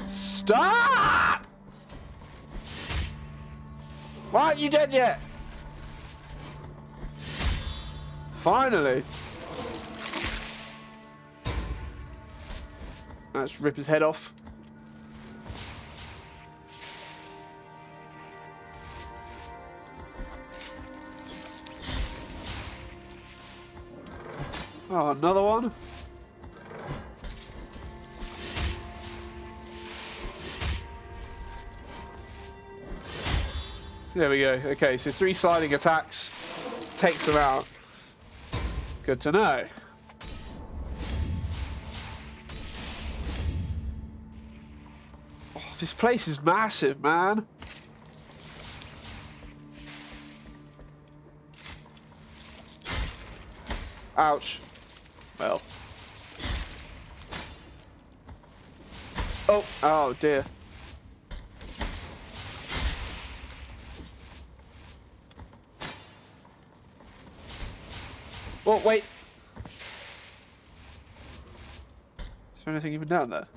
Stop! Why aren't you dead yet? Finally. Let's rip his head off. Oh, another one. There we go. Okay, so 3 sliding attacks takes them out. Good to know. Oh, this place is massive, man. Ouch. Well. Oh dear. Oh, wait. Is there anything even down there?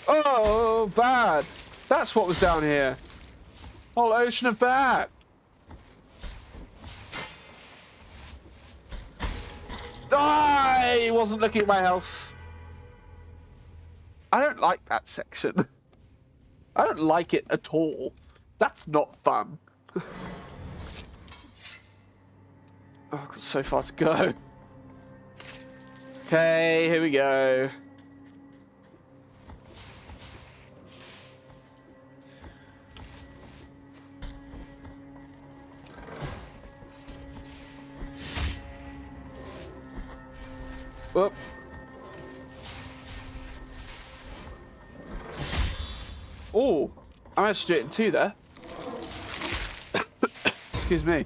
Oh, bad. That's what was down here. Whole ocean of bad. I wasn't looking at my health. I don't like that section. I don't like it at all. That's not fun. Oh, I've got so far to go. Okay, here we go. Whoop. Oh, I managed to do it in 2 there. Excuse me.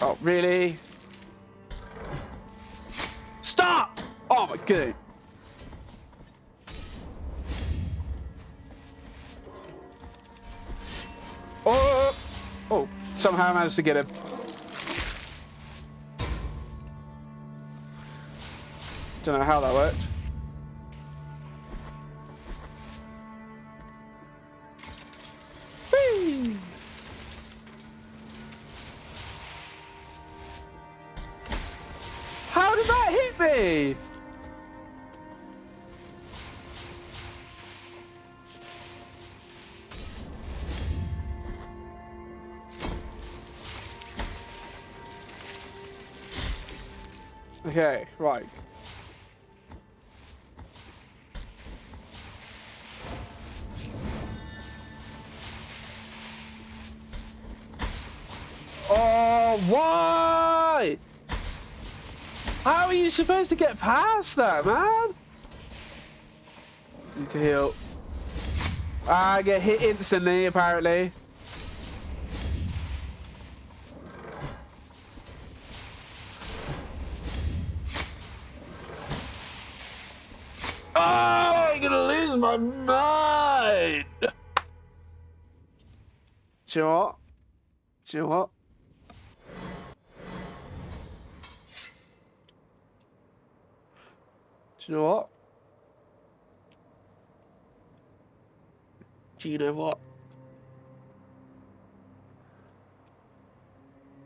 Oh, really? Stop! Oh my god. Oh! Oh, somehow I managed to get him. Don't know how that worked. Whee! How did that hit me? Okay, right. Oh, why? How are you supposed to get past that, man? Need to heal. I get hit instantly, apparently. Oh, I'm gonna lose my mind. Do you know what? Do you know what? Do you know what? Do you know what?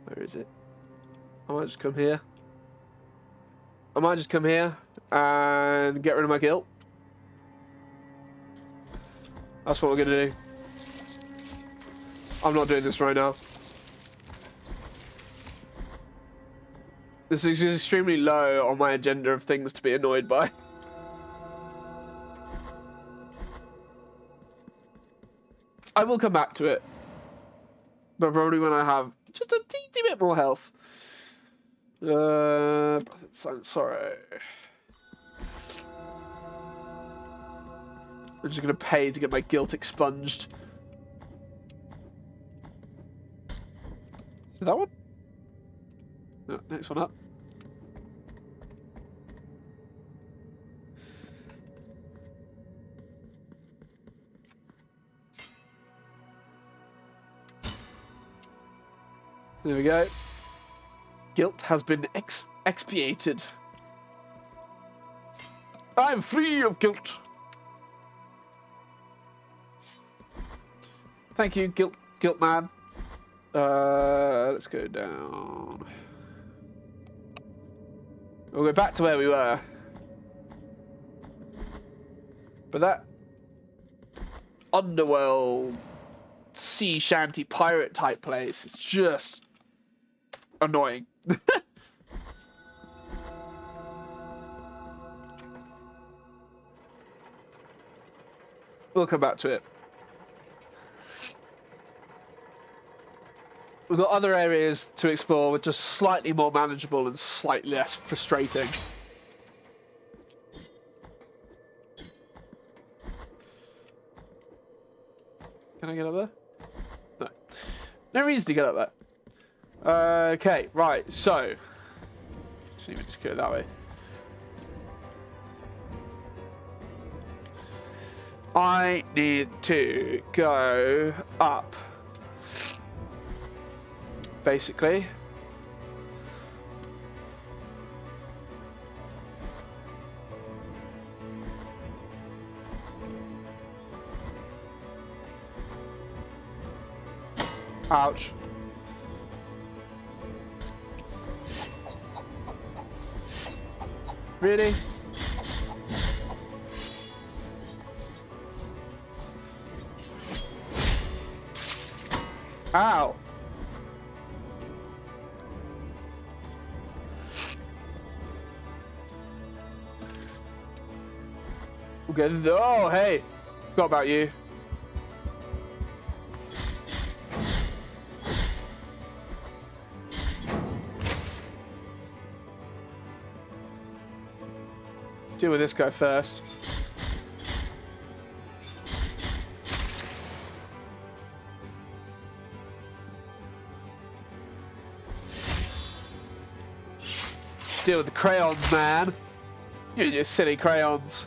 Where is it? I might just come here. I might just come here and get rid of my guilt. That's what we're gonna do. I'm not doing this right now. This is extremely low on my agenda of things to be annoyed by. I will come back to it. But probably when I have just a teeny bit more health. Sorry. I'm just gonna pay to get my guilt expunged. Is that one? No, next one up. There we go. Guilt has been expiated. I'm free of guilt. Thank you, guilt man. Let's go down. We'll go back to where we were. But that underworld sea shanty pirate type place is just annoying. We'll come back to it. We've got other areas to explore which are slightly more manageable and slightly less frustrating. Can I get up there? No. No reason to get up there. Okay, right, so. Just go that way. I need to go up. Basically. Ouch. Really? Ow. Okay. Oh, hey. Forgot about you. Deal with this guy first. Deal with the crayons, man. You and your silly crayons.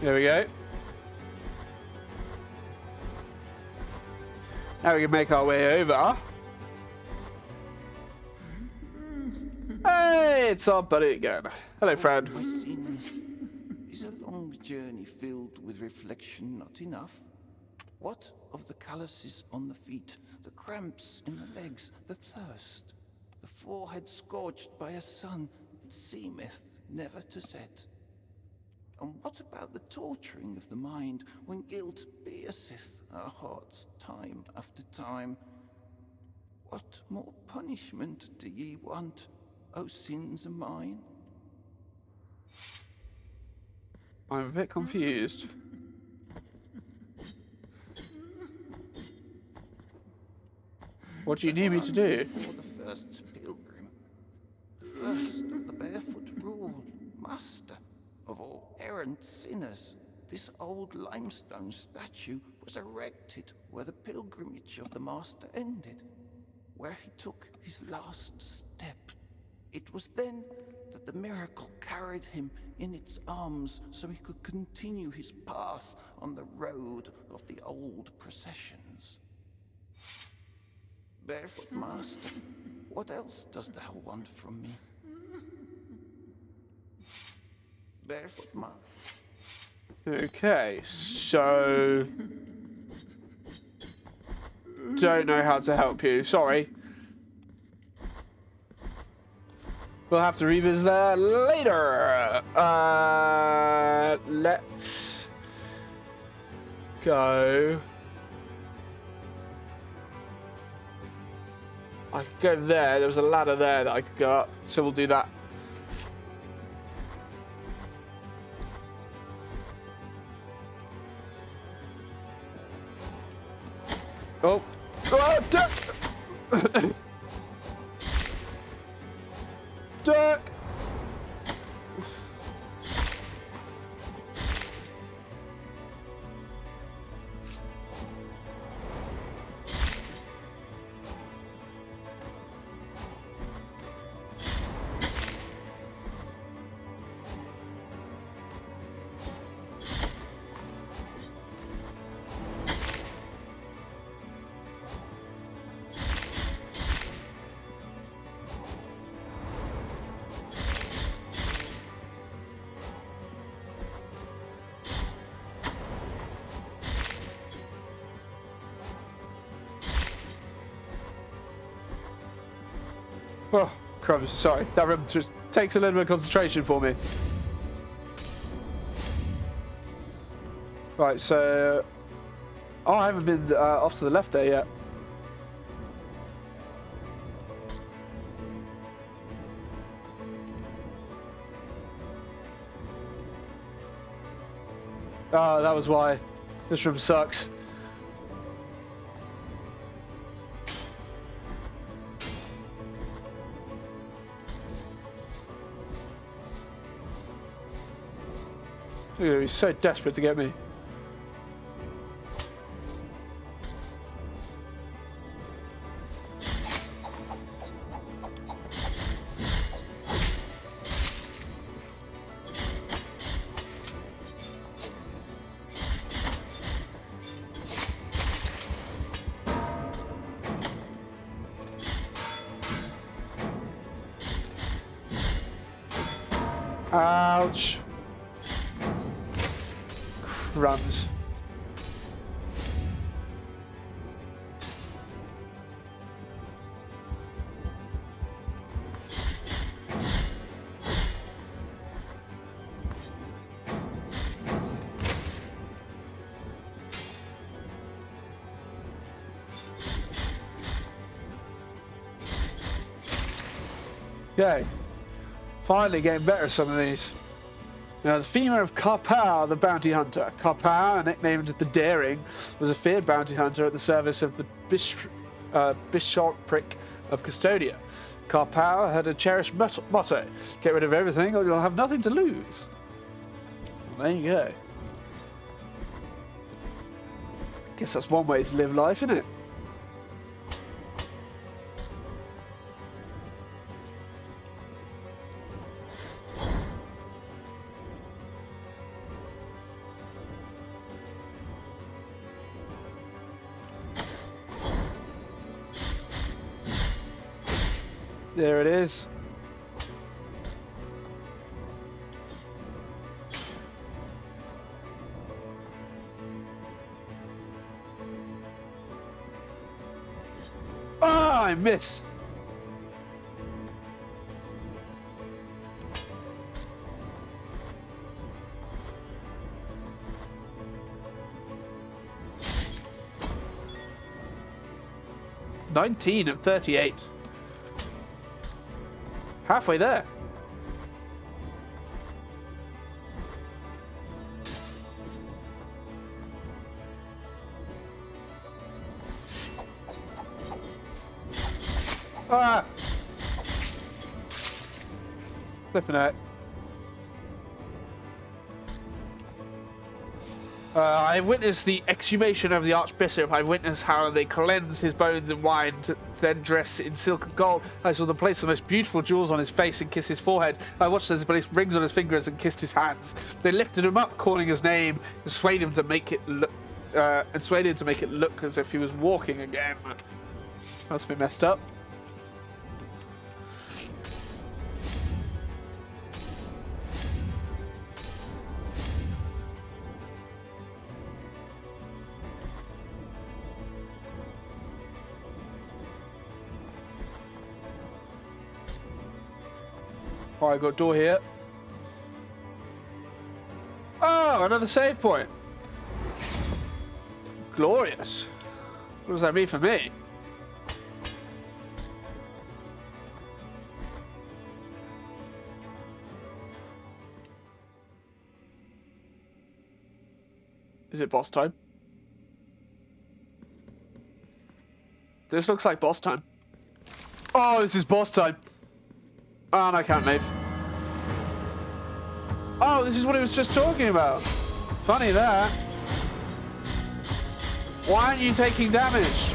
There we go. Now we can make our way over. Hey, it's our buddy again. Hello, friend. My sins. Is a long journey filled with reflection not enough? What of the calluses on the feet, the cramps in the legs, the thirst, the forehead scorched by a sun that seemeth never to set? And what about the torturing of the mind when guilt pierceth our hearts time after time? What more punishment do ye want, O sins of mine? I'm a bit confused. What do you need me to do? For the first pilgrim, the first of the barefoot rule, master of all errant sinners, this old limestone statue was erected where the pilgrimage of the master ended, where he took his last step. It was then that the miracle carried him in its arms so he could continue his path on the road of the old processions. Barefoot master, what else dost thou want from me? Barefoot master. Okay, so don't know how to help you. Sorry. We'll have to revisit that later. Let's go. I could go there. There was a ladder there that I could go up, so we'll do that. Oh, oh, duck! Duck! Oh, crumbs, sorry. That room just takes a little bit of concentration for me. Right, so... Oh, I haven't been off to the left there yet. Oh, that was why. This room sucks. He's so desperate to get me. Ouch. Crumbs. Okay. Finally getting better at some of these. Now, the femur of Karpau, the bounty hunter. Karpau, nicknamed the Daring, was a feared bounty hunter at the service of the bishopric of Custodia. Karpau had a cherished motto: get rid of everything or you'll have nothing to lose. Well, there you go. Guess that's one way to live life, isn't it? There it is. Ah, I miss. $19 of 38. Halfway there. Ah! Flipping out. I witnessed the exhumation of the Archbishop. I witnessed how they cleanse his bones in wine to then dress in silk and gold. I saw them place the most beautiful jewels on his face and kiss his forehead. I watched as they placed rings on his fingers and kissed his hands. They lifted him up, calling his name, and swayed him to make it look, as if he was walking again. That's been messed up. Oh, I got a door here. Oh, another save point. Glorious. What does that mean for me? Is it boss time? This looks like boss time. Oh, this is boss time. Oh, and I can't leave. Oh, this is what he was just talking about. Funny that. Why aren't you taking damage?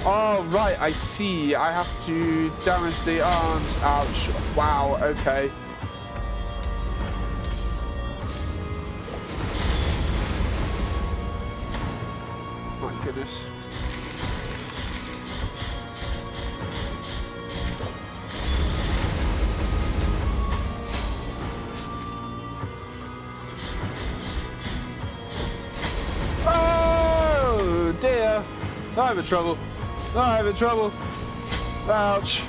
Oh, right, I see. I have to damage the arms. Ouch. Wow, okay. My goodness. Oh, dear. I'm in trouble. I'm in trouble. Ouch.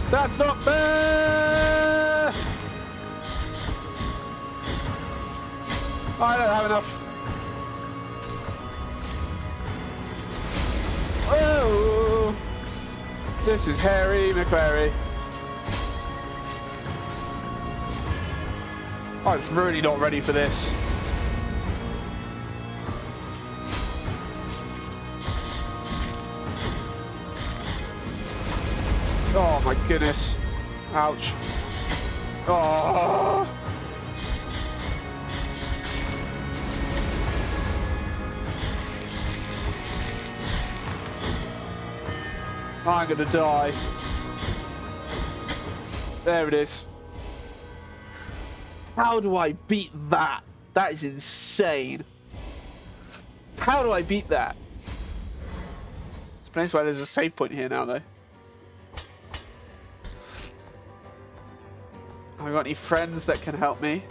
That's not fair! I don't have enough. Oh! This is Harry McQuarrie. I was really not ready for this. Oh my goodness. Ouch. Oh. I'm gonna die. There it is. How do I beat that? That is insane. How do I beat that? Explains why there's a save point here now though. Have I got any friends that can help me?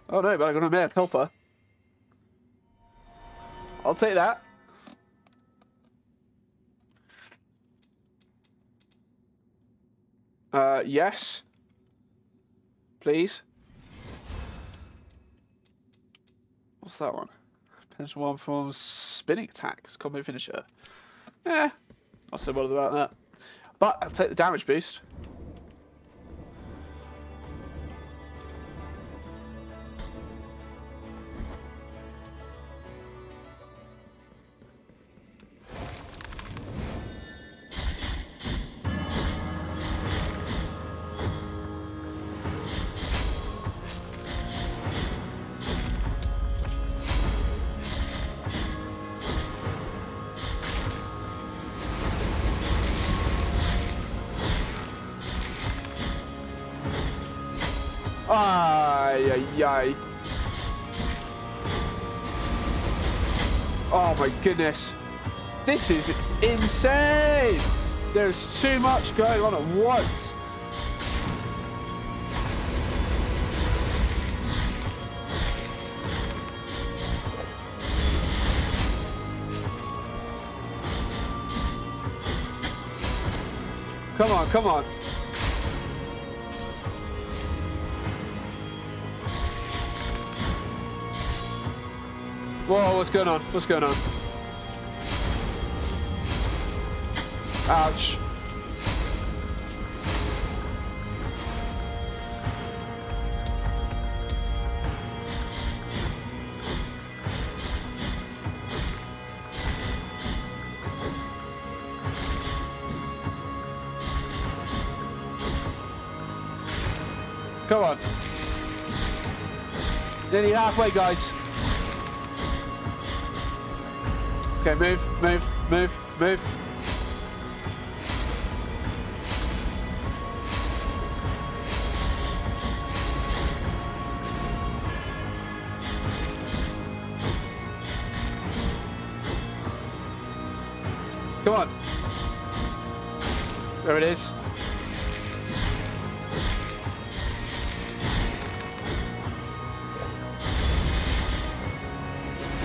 Oh no, but I got a male helper. I'll take that. Yes. Please. What's that one? Pension one from spinning attacks, combo finisher. Eh, not so bothered about that. But I'll take the damage boost. Ay, ay, ay. Oh my goodness. This is insane. There's too much going on at once. Come on, come on. Whoa, what's going on? What's going on? Ouch. Come on. Nearly halfway, guys. Okay, move, move, move, move. Come on. There it is.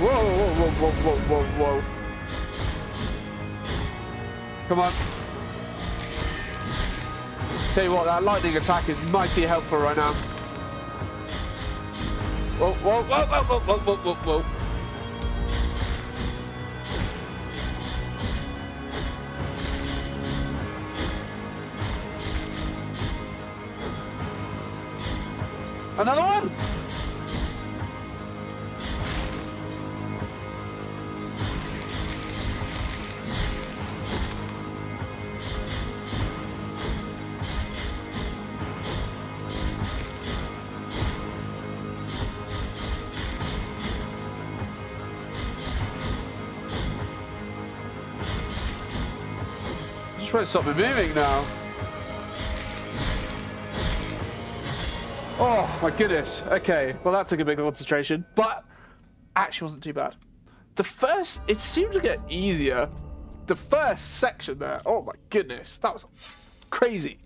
Whoa, whoa, whoa, whoa, whoa, whoa, whoa. Come on. Tell you what, that lightning attack is mighty helpful right now. Whoa, whoa, whoa, whoa, whoa, whoa, whoa, whoa, whoa. Another one? Just won't stop me moving now. Oh my goodness. Okay, well that took a big concentration, but actually wasn't too bad. The first, it seemed to get easier. The first section there, oh my goodness, that was crazy.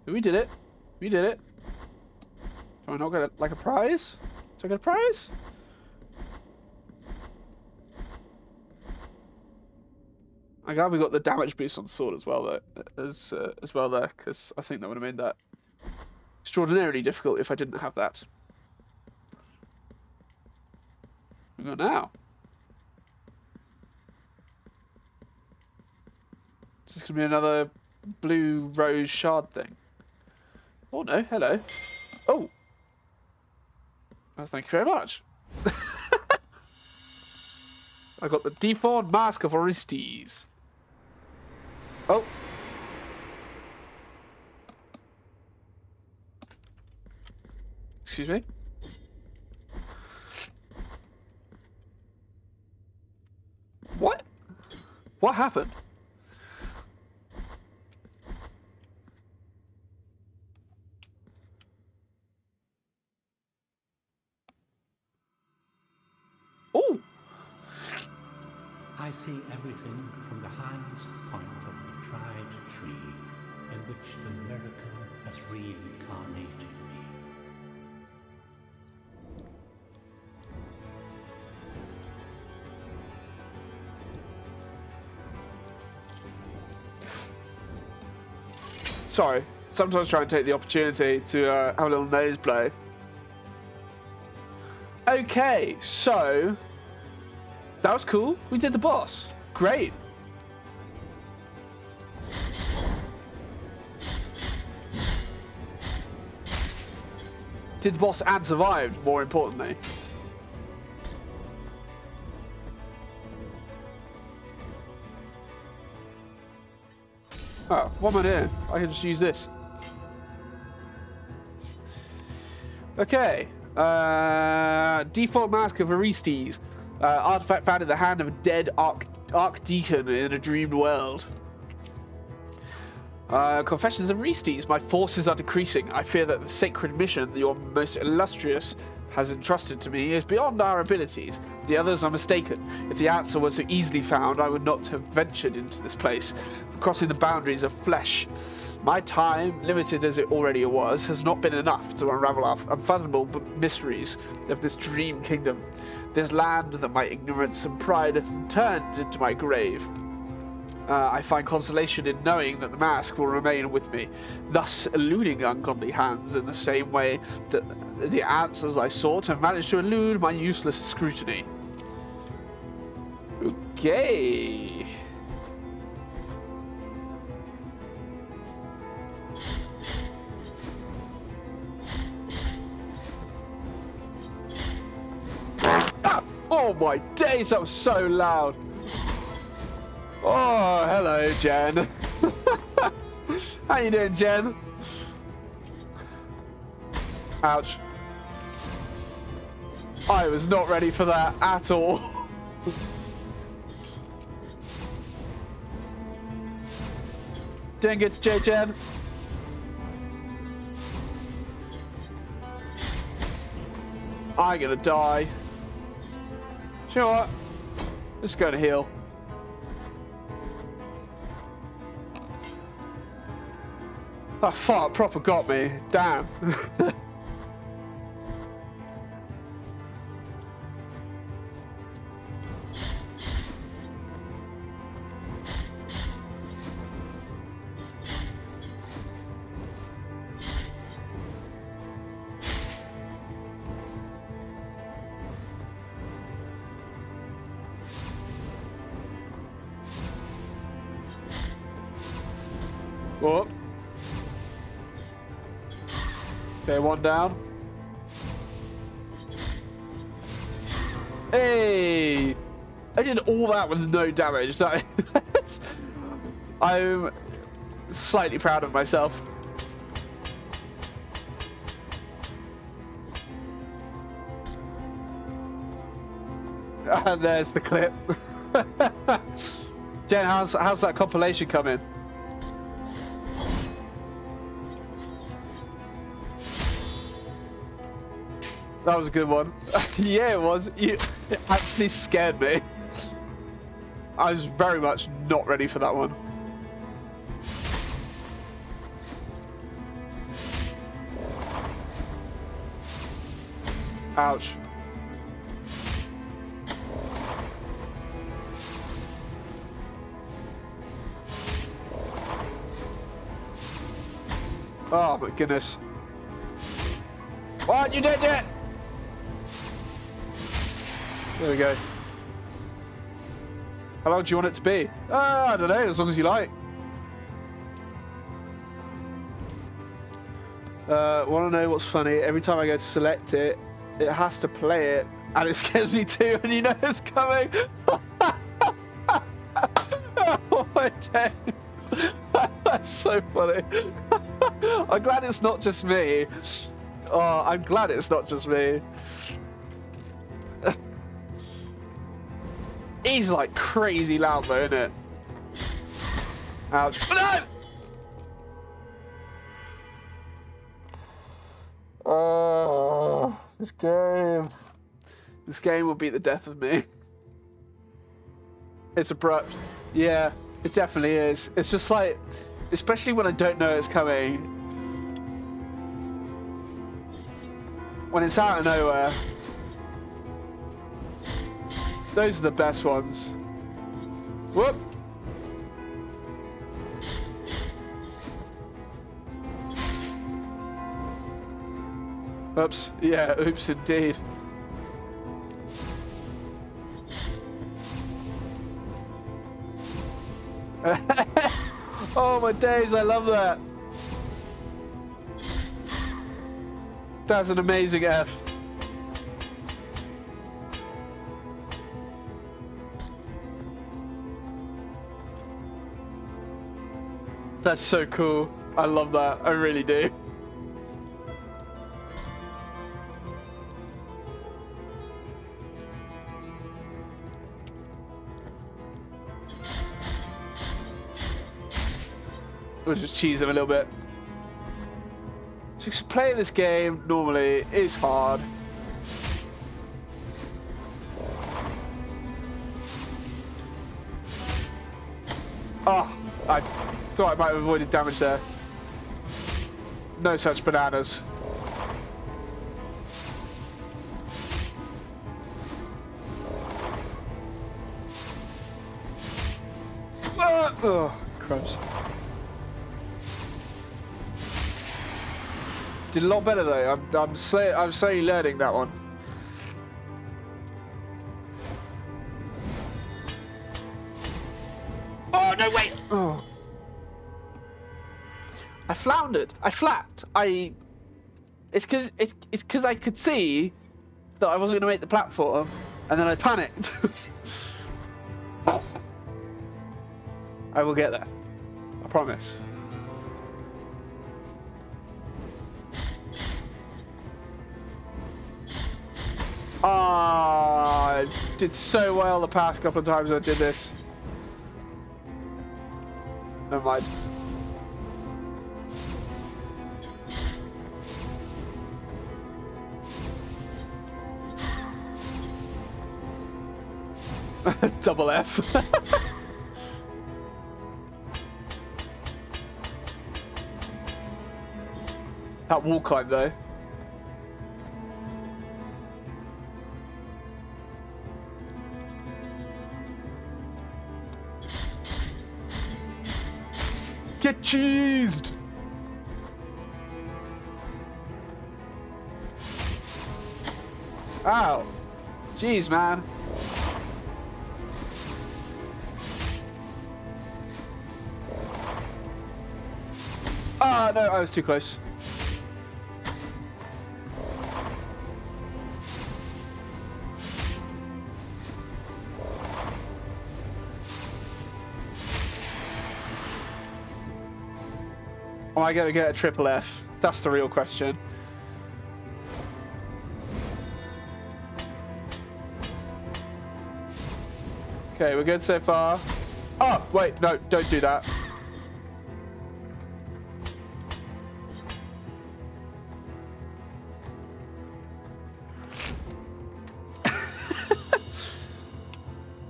We did it. We did it. Do I not get like a prize? Do I get a prize? I'm glad we got the damage boost on the sword as well, though, as well there, because I think that would have made that extraordinarily difficult if I didn't have that. We got now. Is this gonna be another blue rose shard thing? Oh no! Hello. Oh. Well, thank you very much. I got the default mask of Orestes. Oh. Excuse me? What? What happened? Oh! I see everything from the highest point of the tried tree in which the miracle has reincarnated me. Sorry, sometimes try and take the opportunity to have a little nose blow. Okay, so that was cool. We did the boss. Great. Did the boss and survived, more importantly. Oh, what am I doing? I can just use this. Okay. Default mask of Orestes. Artifact found in the hand of a dead archdeacon in a dreamed world. Confessions of Orestes. My forces are decreasing. I fear that the sacred mission your most illustrious has entrusted to me is beyond our abilities. The others are mistaken. If the answer were so easily found, I would not have ventured into this place, crossing the boundaries of flesh. My time, limited as it already was, has not been enough to unravel our unfathomable mysteries of this dream kingdom, this land that my ignorance and pride have turned into my grave. I find consolation in knowing that the mask will remain with me, thus eluding ungodly hands in the same way that the answers I sought have managed to elude my useless scrutiny. Okay. Ah! Oh my days, that was so loud. Oh, hello, Jen. How you doing, Jen? Ouch. I was not ready for that at all. Didn't get to JJ. I'm gonna die. You know what? Let's go to heal. That fart proper got me. Damn. Whoop. Okay, one down. Hey! I did all that with no damage. I'm slightly proud of myself. And there's the clip. Jen, how's that compilation coming? That was a good one. Yeah, it was. It actually scared me. I was very much not ready for that one. Ouch. Oh my goodness. What? You did it! There we go. How long do you want it to be? I don't know, as long as you like. Want to know what's funny? Every time I go to select it, it has to play it, and it scares me too, and you know it's coming. Oh my days. That's so funny. I'm glad it's not just me. Oh, I'm glad it's not just me. He's like crazy loud though, isn't it? Ouch. No! Oh, this game. This game will be the death of me. It's abrupt. Yeah, it definitely is. It's just like, especially when I don't know it's coming. When it's out of nowhere. Those are the best ones. Whoop! Oops. Yeah, oops indeed. Oh my days, I love that. That's an amazing F. That's so cool. I love that. I really do. We'll just cheese him a little bit. So playing this game normally is hard. Oh, I thought I might have avoided damage there. No such bananas. Ah! Oh, crumbs. Did a lot better though. I'm slowly learning that one. Oh no! Wait. Oh. I floundered. I flapped. It's because I could see that I wasn't going to make the platform, and then I panicked. I will get there. I promise. Ah, I did so well the past couple of times I did this. Never mind. Double F. That wall climb though. Get cheesed! Ow! Jeez, man. Ah, no, I was too close. Am I going to get a triple F? That's the real question. Okay, we're good so far. Oh, wait, no, don't do that.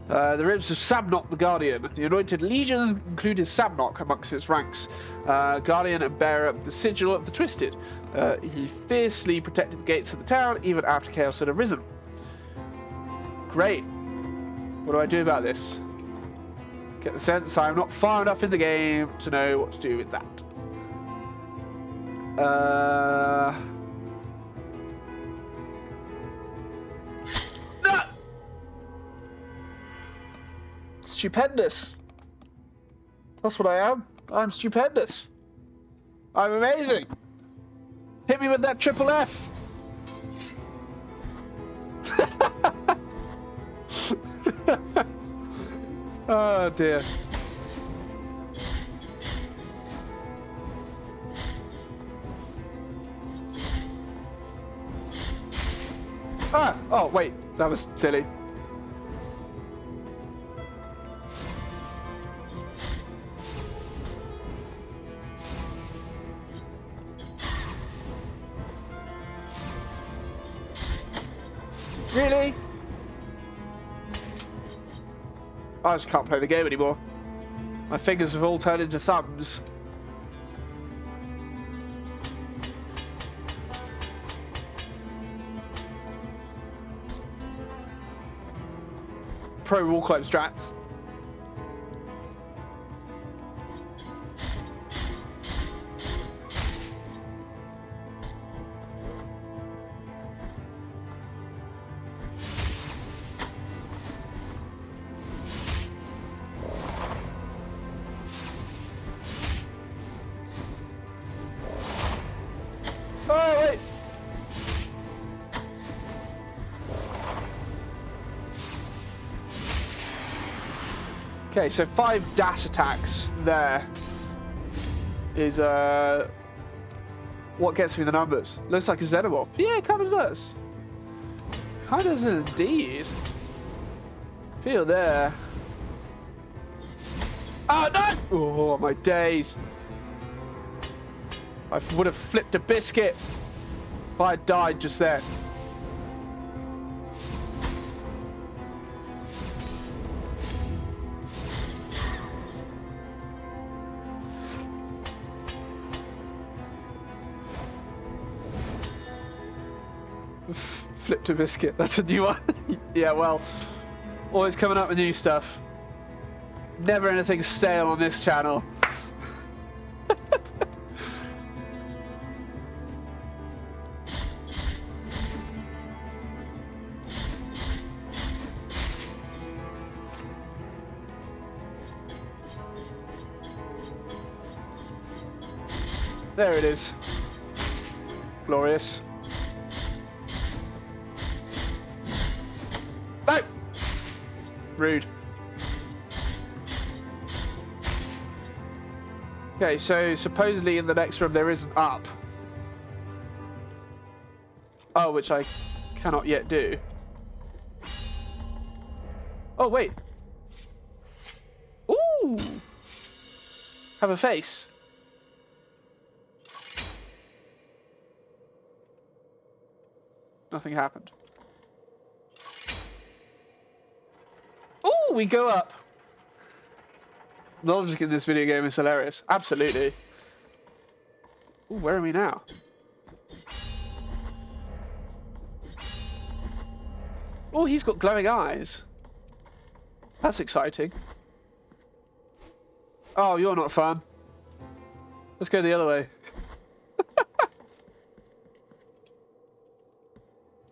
The ribs of Sabnok the Guardian. The anointed legions included Sabnok amongst its ranks. Guardian and bearer of the sigil of the Twisted. He fiercely protected the gates of the town even after chaos had arisen. Great. What do I do about this? Get the sense I'm not far enough in the game to know what to do with that. No! Stupendous. That's what I am. I'm stupendous. I'm amazing. Hit me with that triple F. Oh dear. Ah! Oh wait, that was silly. Really? I just can't play the game anymore. My fingers have all turned into thumbs. Pro wall climb strats. Oh, wait! Okay, so 5 dash attacks there is what gets me the numbers. Looks like a xenomorph. Yeah, it kind of does. Kind of does indeed. Feel there. Oh no! Oh my days! I would have flipped a biscuit if I had died just then. Flipped a biscuit, that's a new one. Yeah, well, always coming up with new stuff. Never anything stale on this channel. There it is. Glorious. No! Rude. Okay, so supposedly in the next room there is an up. Oh, which I cannot yet do. Oh, wait. Ooh! Have a face. Nothing happened. Ooh, we go up. The logic in this video game is hilarious. Absolutely. Ooh, where are we now? Oh, he's got glowing eyes. That's exciting. Oh, you're not fun. Let's go the other way.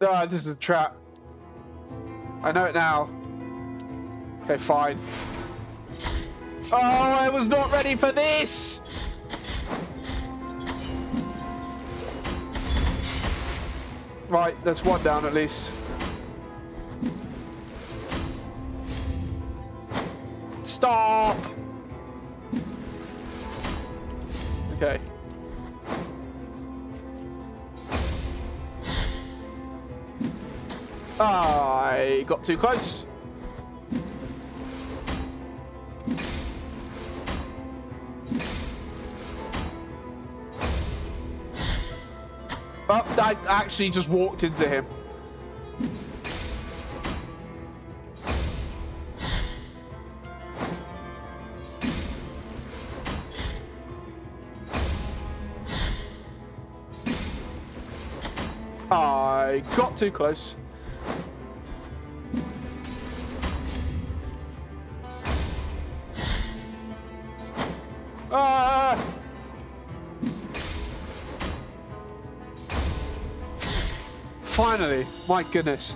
Ah, this is a trap. I know it now. Okay, fine. Oh, I was not ready for this! Right, there's one down at least. Stop! Okay. I got too close. Oh, I actually just walked into him. I got too close. Ah! Finally, my goodness.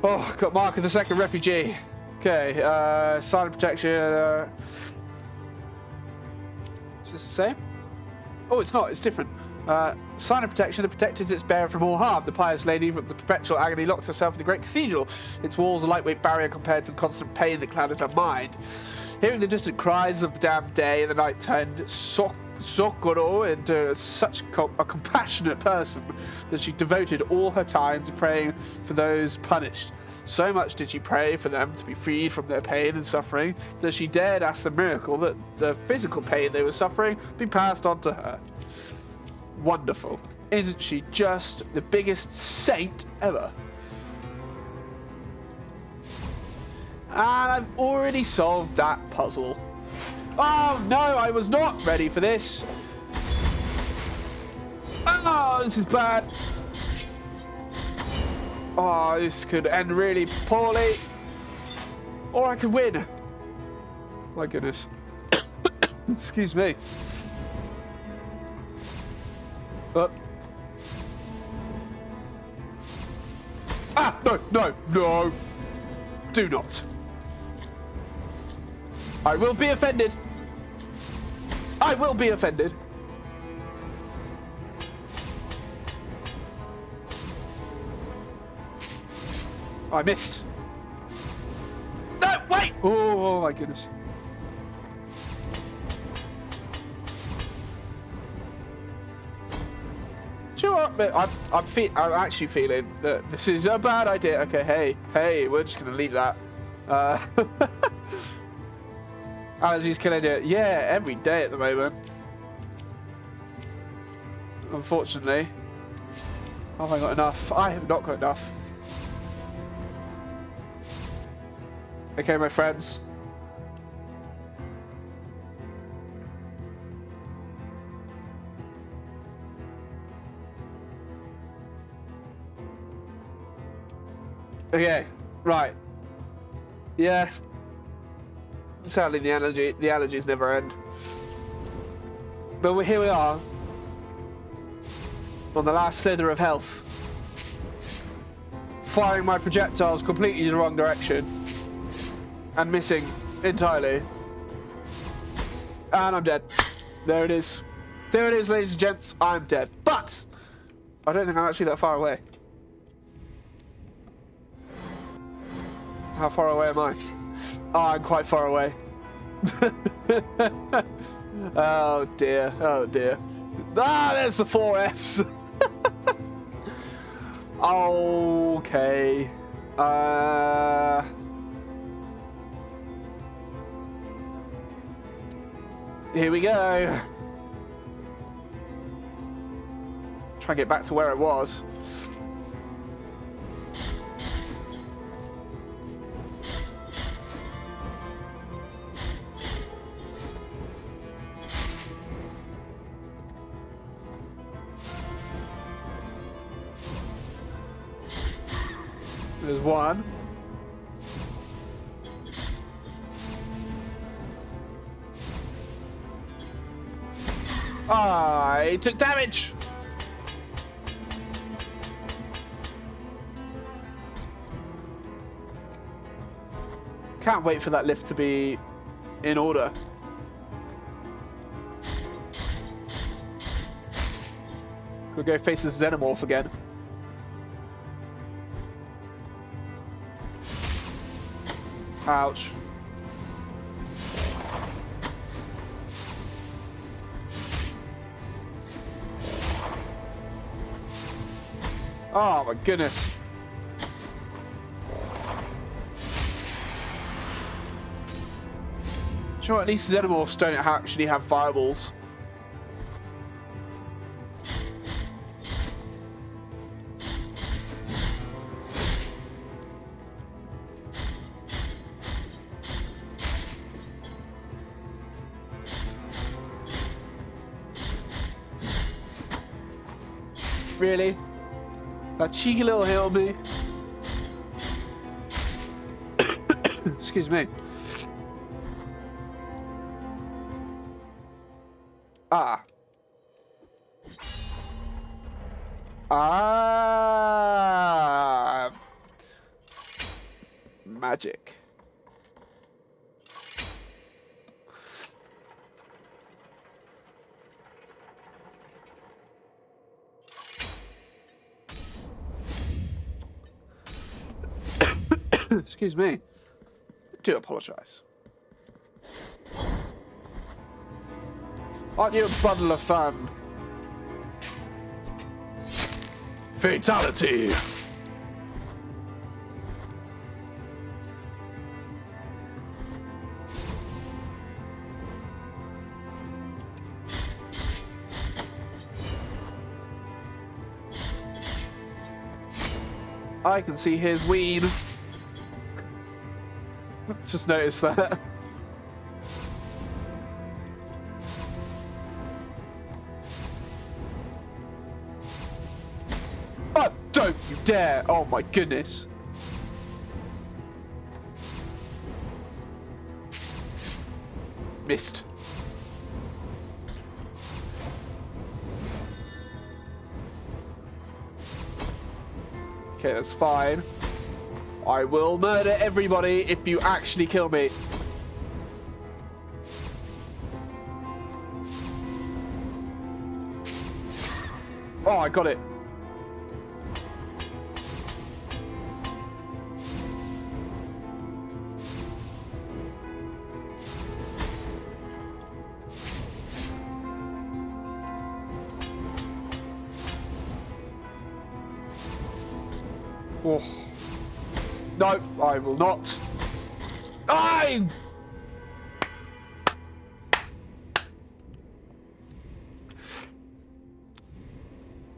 Oh, got Mark of the Second Refugee. Okay, sign of protection. Is this the same? Oh, it's not, it's different. Sign of protection that protected its bearer from all harm. The pious lady from the perpetual agony locked herself in the great cathedral. Its walls a lightweight barrier compared to the constant pain that clouded her mind. Hearing the distant cries of the damned day, the night turned Socorro into such a compassionate person that she devoted all her time to praying for those punished. So much did she pray for them to be freed from their pain and suffering that she dared ask the miracle that the physical pain they were suffering be passed on to her. Wonderful. Isn't she just the biggest saint ever? And I've already solved that puzzle. Oh no, I was not ready for this. Oh, this is bad. Oh, this could end really poorly. Or I could win. My goodness. Excuse me. But... Ah, no, no, no. Do not. I will be offended. I will be offended. I missed. No, wait! Oh my goodness. Do you know what? I'm actually feeling that this is a bad idea. Okay, hey, we're just gonna leave that. Allergies killing it. Yeah, every day at the moment. Unfortunately. Have I got enough? I have not got enough. Okay, my friends. Okay, right. Yeah. Sadly, the allergies never end. But here we are. On the last slither of health. Firing my projectiles completely the wrong direction. And missing entirely. And I'm dead. There it is. There it is, ladies and gents. I'm dead. But I don't think I'm actually that far away. How far away am I? Oh, I'm quite far away. Oh dear. Oh dear. Ah, there's the 4 Fs. Okay. Here we go. Try and get back to where it was. There's one. Ah, he took damage. Can't wait for that lift to be in order. We'll go face the Xenomorph again. Ouch. Oh my goodness. Do you know what? At least Xenomorphs don't actually have fireballs. Really? That cheeky little hill me. Excuse me. Ah. Ah. Magic. Excuse me. I do apologise. Aren't you a bundle of fun? Fatality! I can see his ween. Just noticed that. Oh, don't you dare! Oh my goodness. Missed. Okay, that's fine. I will murder everybody if you actually kill me. Oh, I got it. Oh. No, I will not. I.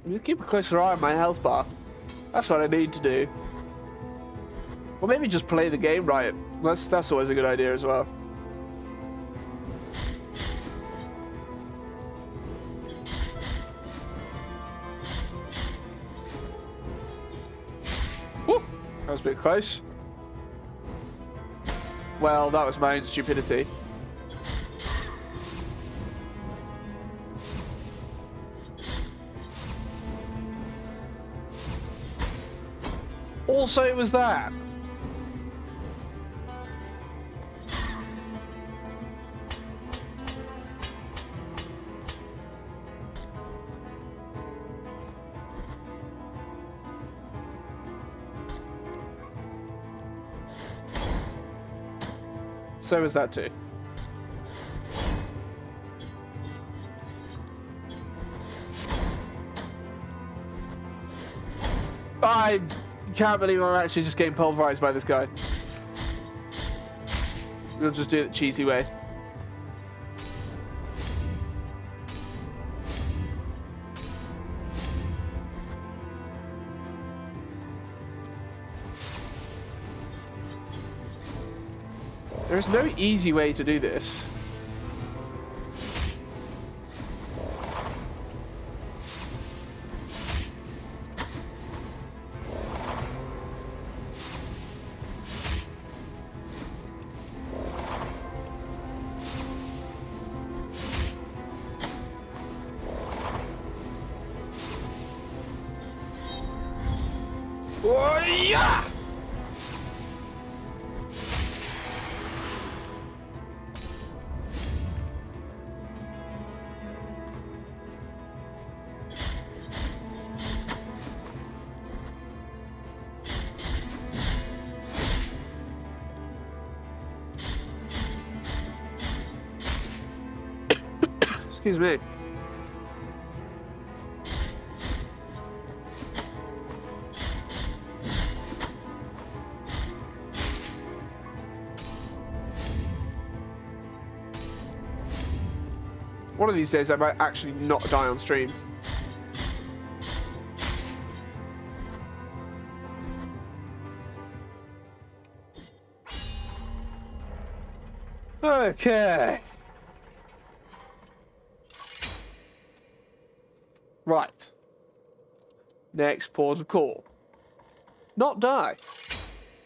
Just keep a closer eye on my health bar. That's what I need to do. Or maybe just play the game right. That's always a good idea as well. Woo! That was a bit close. Well, that was my own stupidity. Also, it was that. So was that too. I can't believe I'm actually just getting pulverized by this guy. We'll just do it the cheesy way. There's no easy way to do this. Oh, yeah! Excuse me. One of these days I might actually not die on stream. Okay. Right. Next port of call. Not die.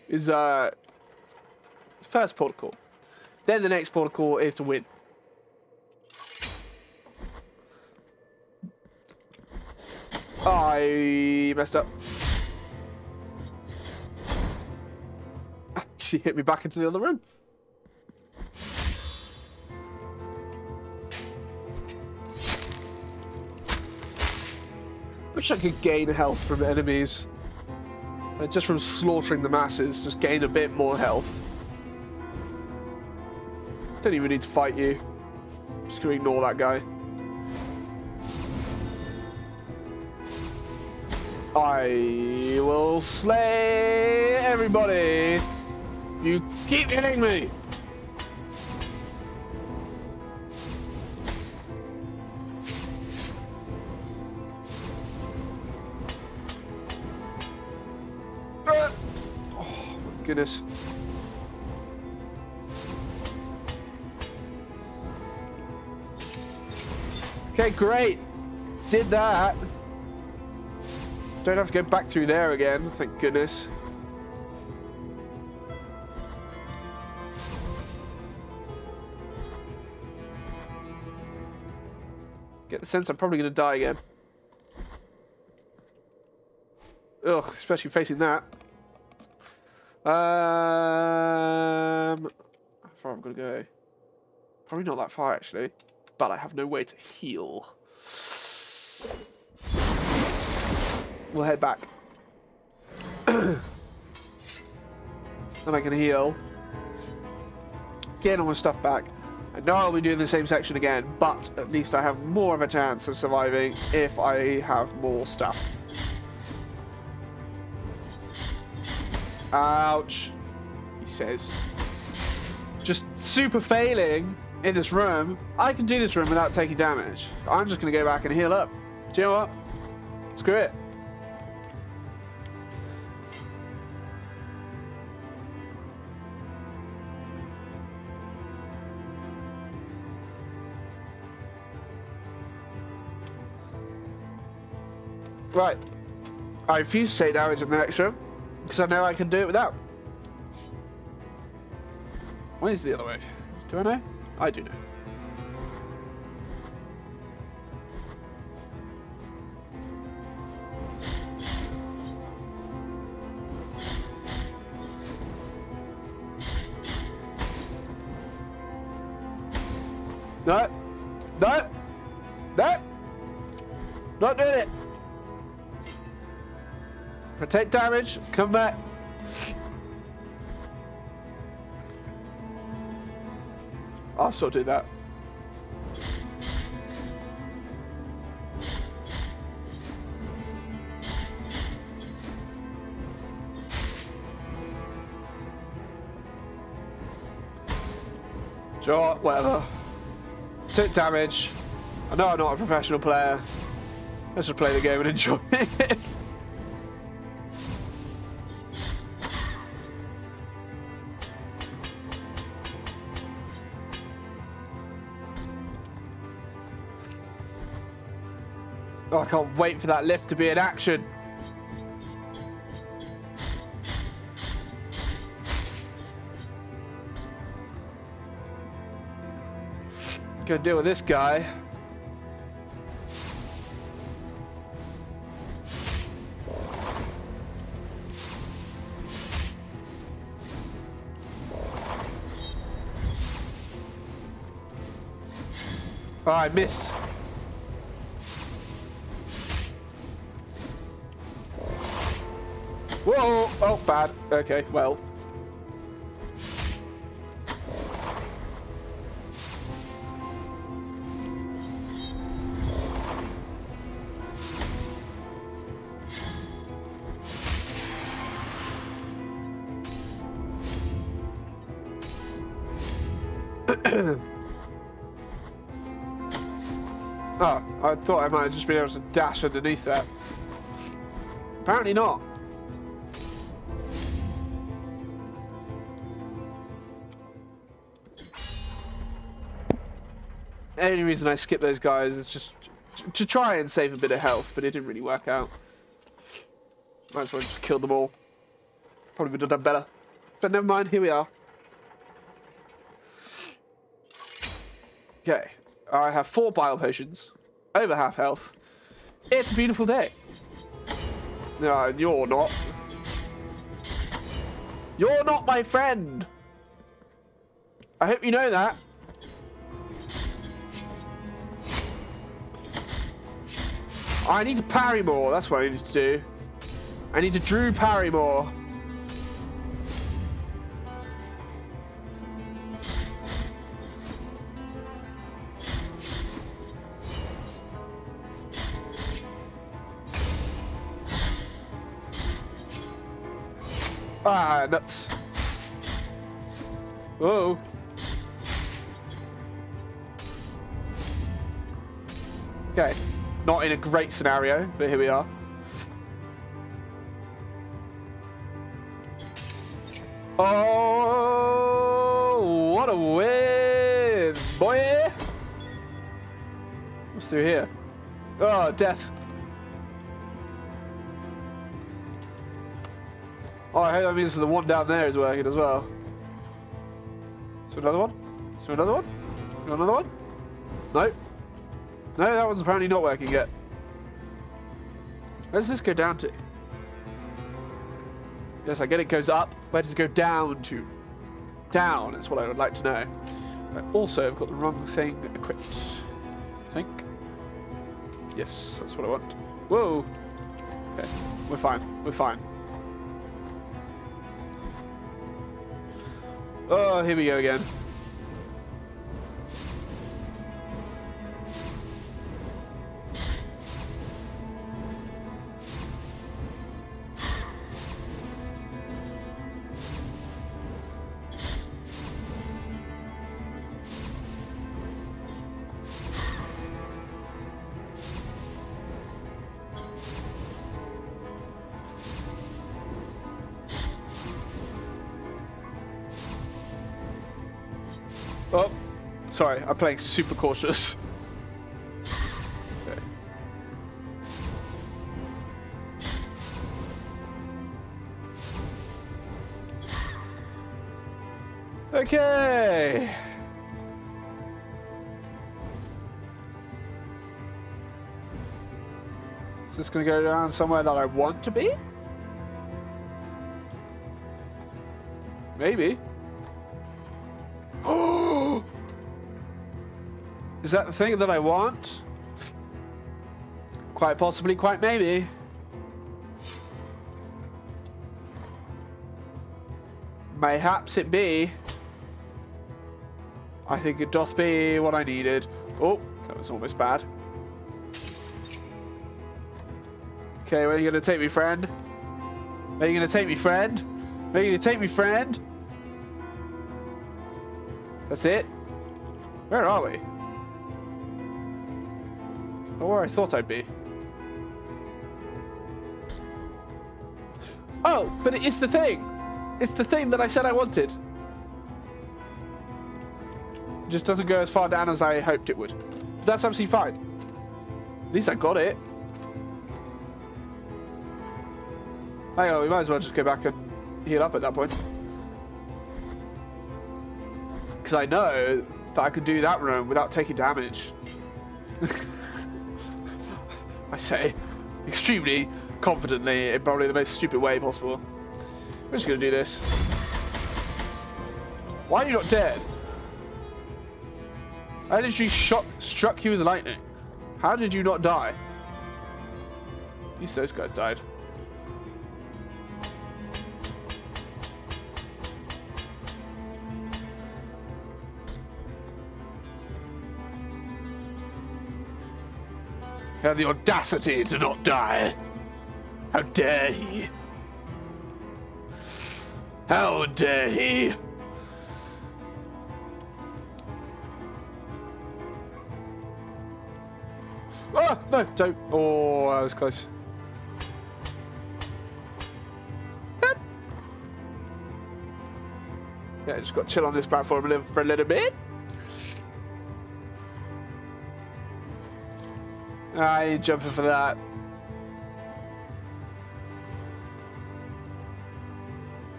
Is first port of call. Then the next port of call is to win. I messed up. She hit me back into the other room. Wish I could gain health from enemies. Just from slaughtering the masses, just gain a bit more health. Don't even need to fight you. Just gonna ignore that guy. I will slay everybody. You keep hitting me. Oh my goodness. Okay, great. Did that. Don't have to go back through there again, thank goodness. Get the sense I'm probably going to die again. Ugh, especially facing that. How far I'm going to go? Probably not that far actually, but I have no way to heal. We'll head back. And I can heal. Get all my stuff back. I know I'll be doing the same section again, but at least I have more of a chance of surviving if I have more stuff. Ouch, he says. Just super failing in this room. I can do this room without taking damage. I'm just going to go back and heal up. Do you know what? Screw it. Right, I refuse to take damage in the next room, because I know I can do it without. Where's the other way? Do I know? I do know. No! No! No! Not doing it! If I take damage, come back. I'll still do that. Sure, whatever. Took damage. I know I'm not a professional player. Let's just play the game and enjoy it. Oh, I can't wait for that lift to be in action. Gonna deal with this guy. Oh, I missed. Whoa! Oh, bad. Okay, well. Oh, I thought I might have just been able to dash underneath that. Apparently not. The only reason I skipped those guys is just to try and save a bit of health, but it didn't really work out. Might as well just kill them all. Probably would have done better. But never mind, here we are. Okay, I have 4 bile potions, over half health. It's a beautiful day. No, you're not. You're not my friend. I hope you know that. I need to parry more. That's what I need to do. I need to Drew parry more. Ah, nuts. Whoa. Okay. Not in a great scenario, but here we are. Oh, what a win, boy! What's through here? Oh, death. Oh, I hope that means the one down there is working as well. So another one? So another one? Another one? No. No, that one's apparently not working yet. Where does this go down to? Yes, I get it goes up. Where does it go down to? Down, that's what I would like to know. I also have got the wrong thing equipped. I think. Yes, that's what I want. Whoa! Okay, we're fine. We're fine. Oh, here we go again. Oh, sorry, I'm playing super cautious. Okay. Is this going to go down somewhere that I want to be? Maybe. Oh! Is that the thing that I want? Quite possibly, quite maybe. Mayhaps it be. I think it doth be what I needed. Oh, that was almost bad. Okay, where are you going to take me, friend? Where are you going to take me, friend? Where are you going to take me, friend? That's it? Where are we? Not where I thought I'd be. Oh, but it is the thing! It's the thing that I said I wanted. Just doesn't go as far down as I hoped it would. But that's absolutely fine. At least I got it. Hang on, we might as well just go back and heal up at that point. Because I know that I could do that room without taking damage. I say extremely confidently in probably the most stupid way possible. We're just going to do this. Why are you not dead? I literally struck you with lightning. How did you not die? At least those guys died. Have the audacity to not die. How dare he? How dare he? Ah, no, don't. Oh, that was close. Yeah, just got to chill on this platform for a little bit. I ain't jumping for that.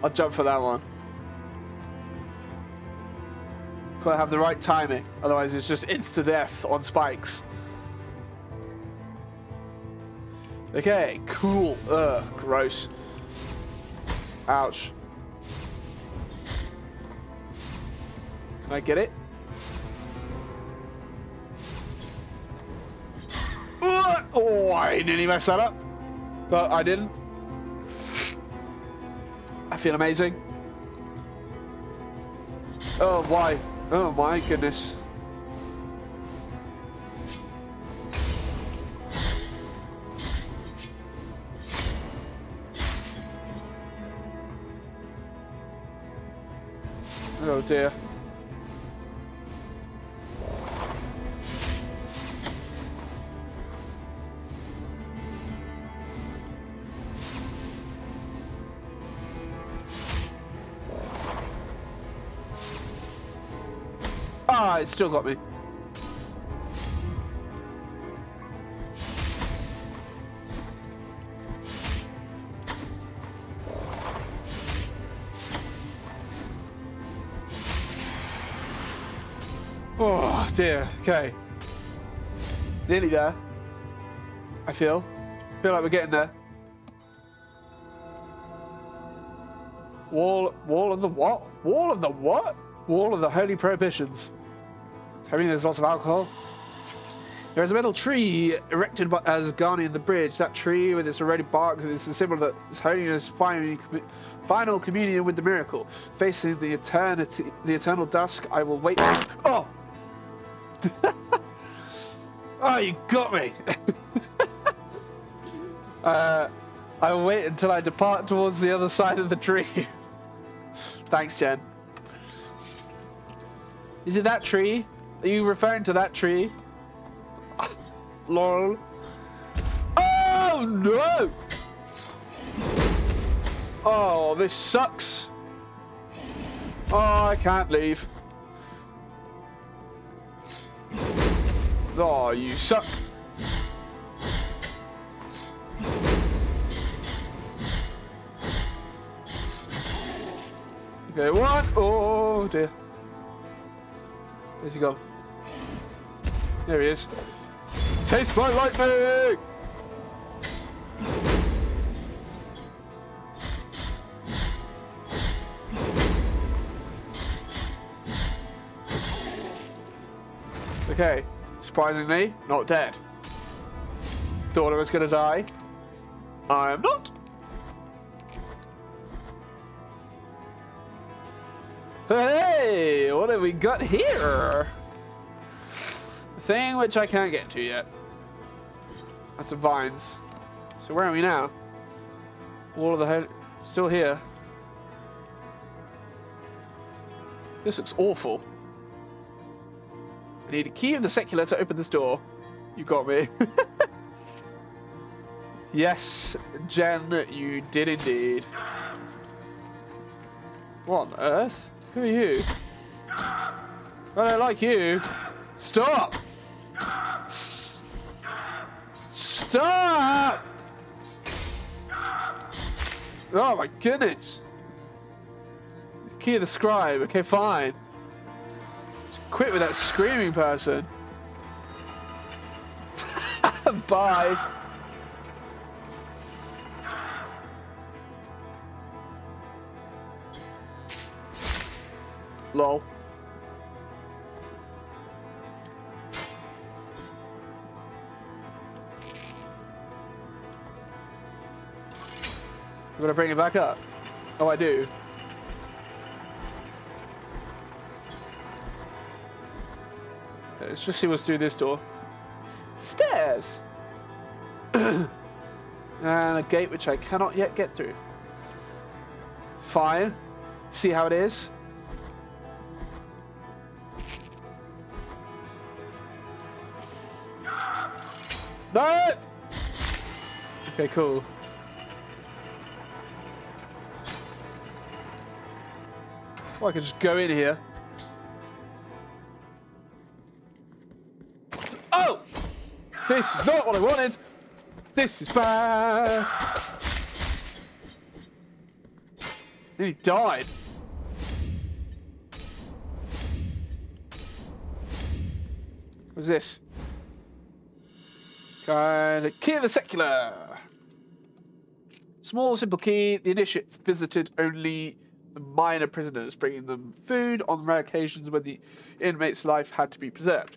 I'll jump for that one. Gotta have the right timing, otherwise it's just insta-death on spikes. Okay, cool. Ugh, gross. Ouch. Can I get it? Oh, I nearly messed that up. But I didn't. I feel amazing. Oh, why? Oh my goodness. Oh dear. Ah, it still got me. Oh dear. Okay. Nearly there. I feel like we're getting there. Wall of the what? Wall of the what? Wall of the holy prohibitions. I mean, there's lots of alcohol. There is a metal tree erected as guardian of the bridge. That tree, with its eroded bark, is a symbol that His Holiness' final communion with the miracle. Facing the eternal dusk, I will wait. Oh! Oh, you got me! I will wait until I depart towards the other side of the tree. Thanks, Jen. Is it that tree? Are you referring to that tree? Lol. Oh no! Oh, this sucks. Oh, I can't leave. Oh, you suck. Okay, what? Oh dear. Where's he gone? There he is. Taste my lightning! Okay, surprisingly, not dead. Thought I was gonna die. I am not. Hey, what have we got here? A thing which I can't get to yet. That's some vines. So where are we now? Wall of the head still here. This looks awful. I need a key of the secular to open this door. You got me. Yes, Jen, you did indeed. What on earth? Who are you? I don't like you. Stop! Stop! Oh my goodness! Key of the scribe. Okay, fine. Just quit with that screaming person. Bye. Lol. I'm gonna bring it back up. Oh, I do. Let's just see what's through this door. Stairs! And a gate which I cannot yet get through. Fine. See how it is? No! Okay, cool. Well, I can just go in here. Oh! This is not what I wanted! This is bad! And he died. What's this? Kind of key of the secular. Small, simple key. The initiates visited only the minor prisoners, bringing them food on rare occasions when the inmate's life had to be preserved.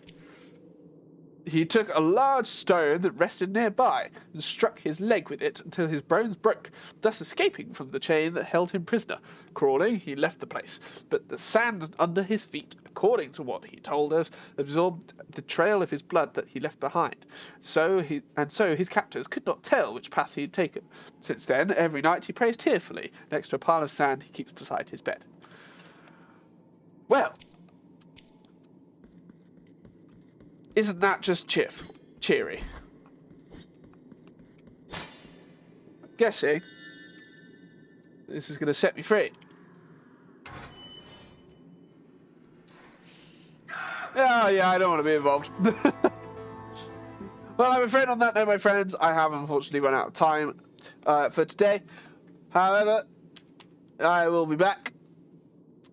He took a large stone that rested nearby and struck his leg with it until his bones broke, thus escaping from the chain that held him prisoner. Crawling, he left the place, but the sand under his feet, according to what he told us, absorbed the trail of his blood that he left behind. So his captors could not tell which path he had taken. Since then, every night he prays tearfully next to a pile of sand he keeps beside his bed. Well, isn't that just cheery? I'm guessing this is going to set me free. Oh yeah, I don't want to be involved. Well, I'm afraid on that note, my friends, I have unfortunately run out of time for today. However, I will be back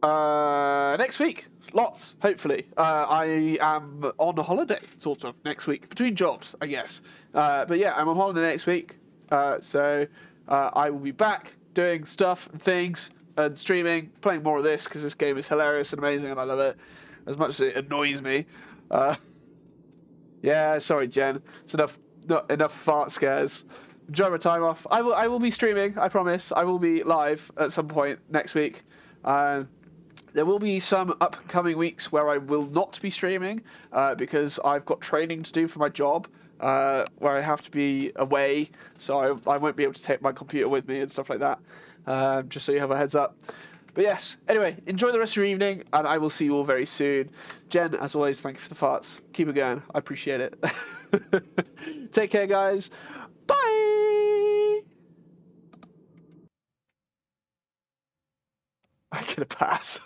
next week. Lots, hopefully. I am on a holiday, sort of, next week. Between jobs, I guess. But yeah, I'm on holiday next week. So I will be back doing stuff and things and streaming, playing more of this because this game is hilarious and amazing and I love it. As much as it annoys me. Yeah, sorry, Jen. It's not enough fart scares. Enjoy my time off. I will be streaming, I promise. I will be live at some point next week. There will be some upcoming weeks where I will not be streaming because I've got training to do for my job where I have to be away, so I won't be able to take my computer with me and stuff like that, just so you have a heads up. But yes, anyway, enjoy the rest of your evening, and I will see you all very soon. Jen, as always, thank you for the farts. Keep it going. I appreciate it. Take care, guys. Bye! I'm gonna pass.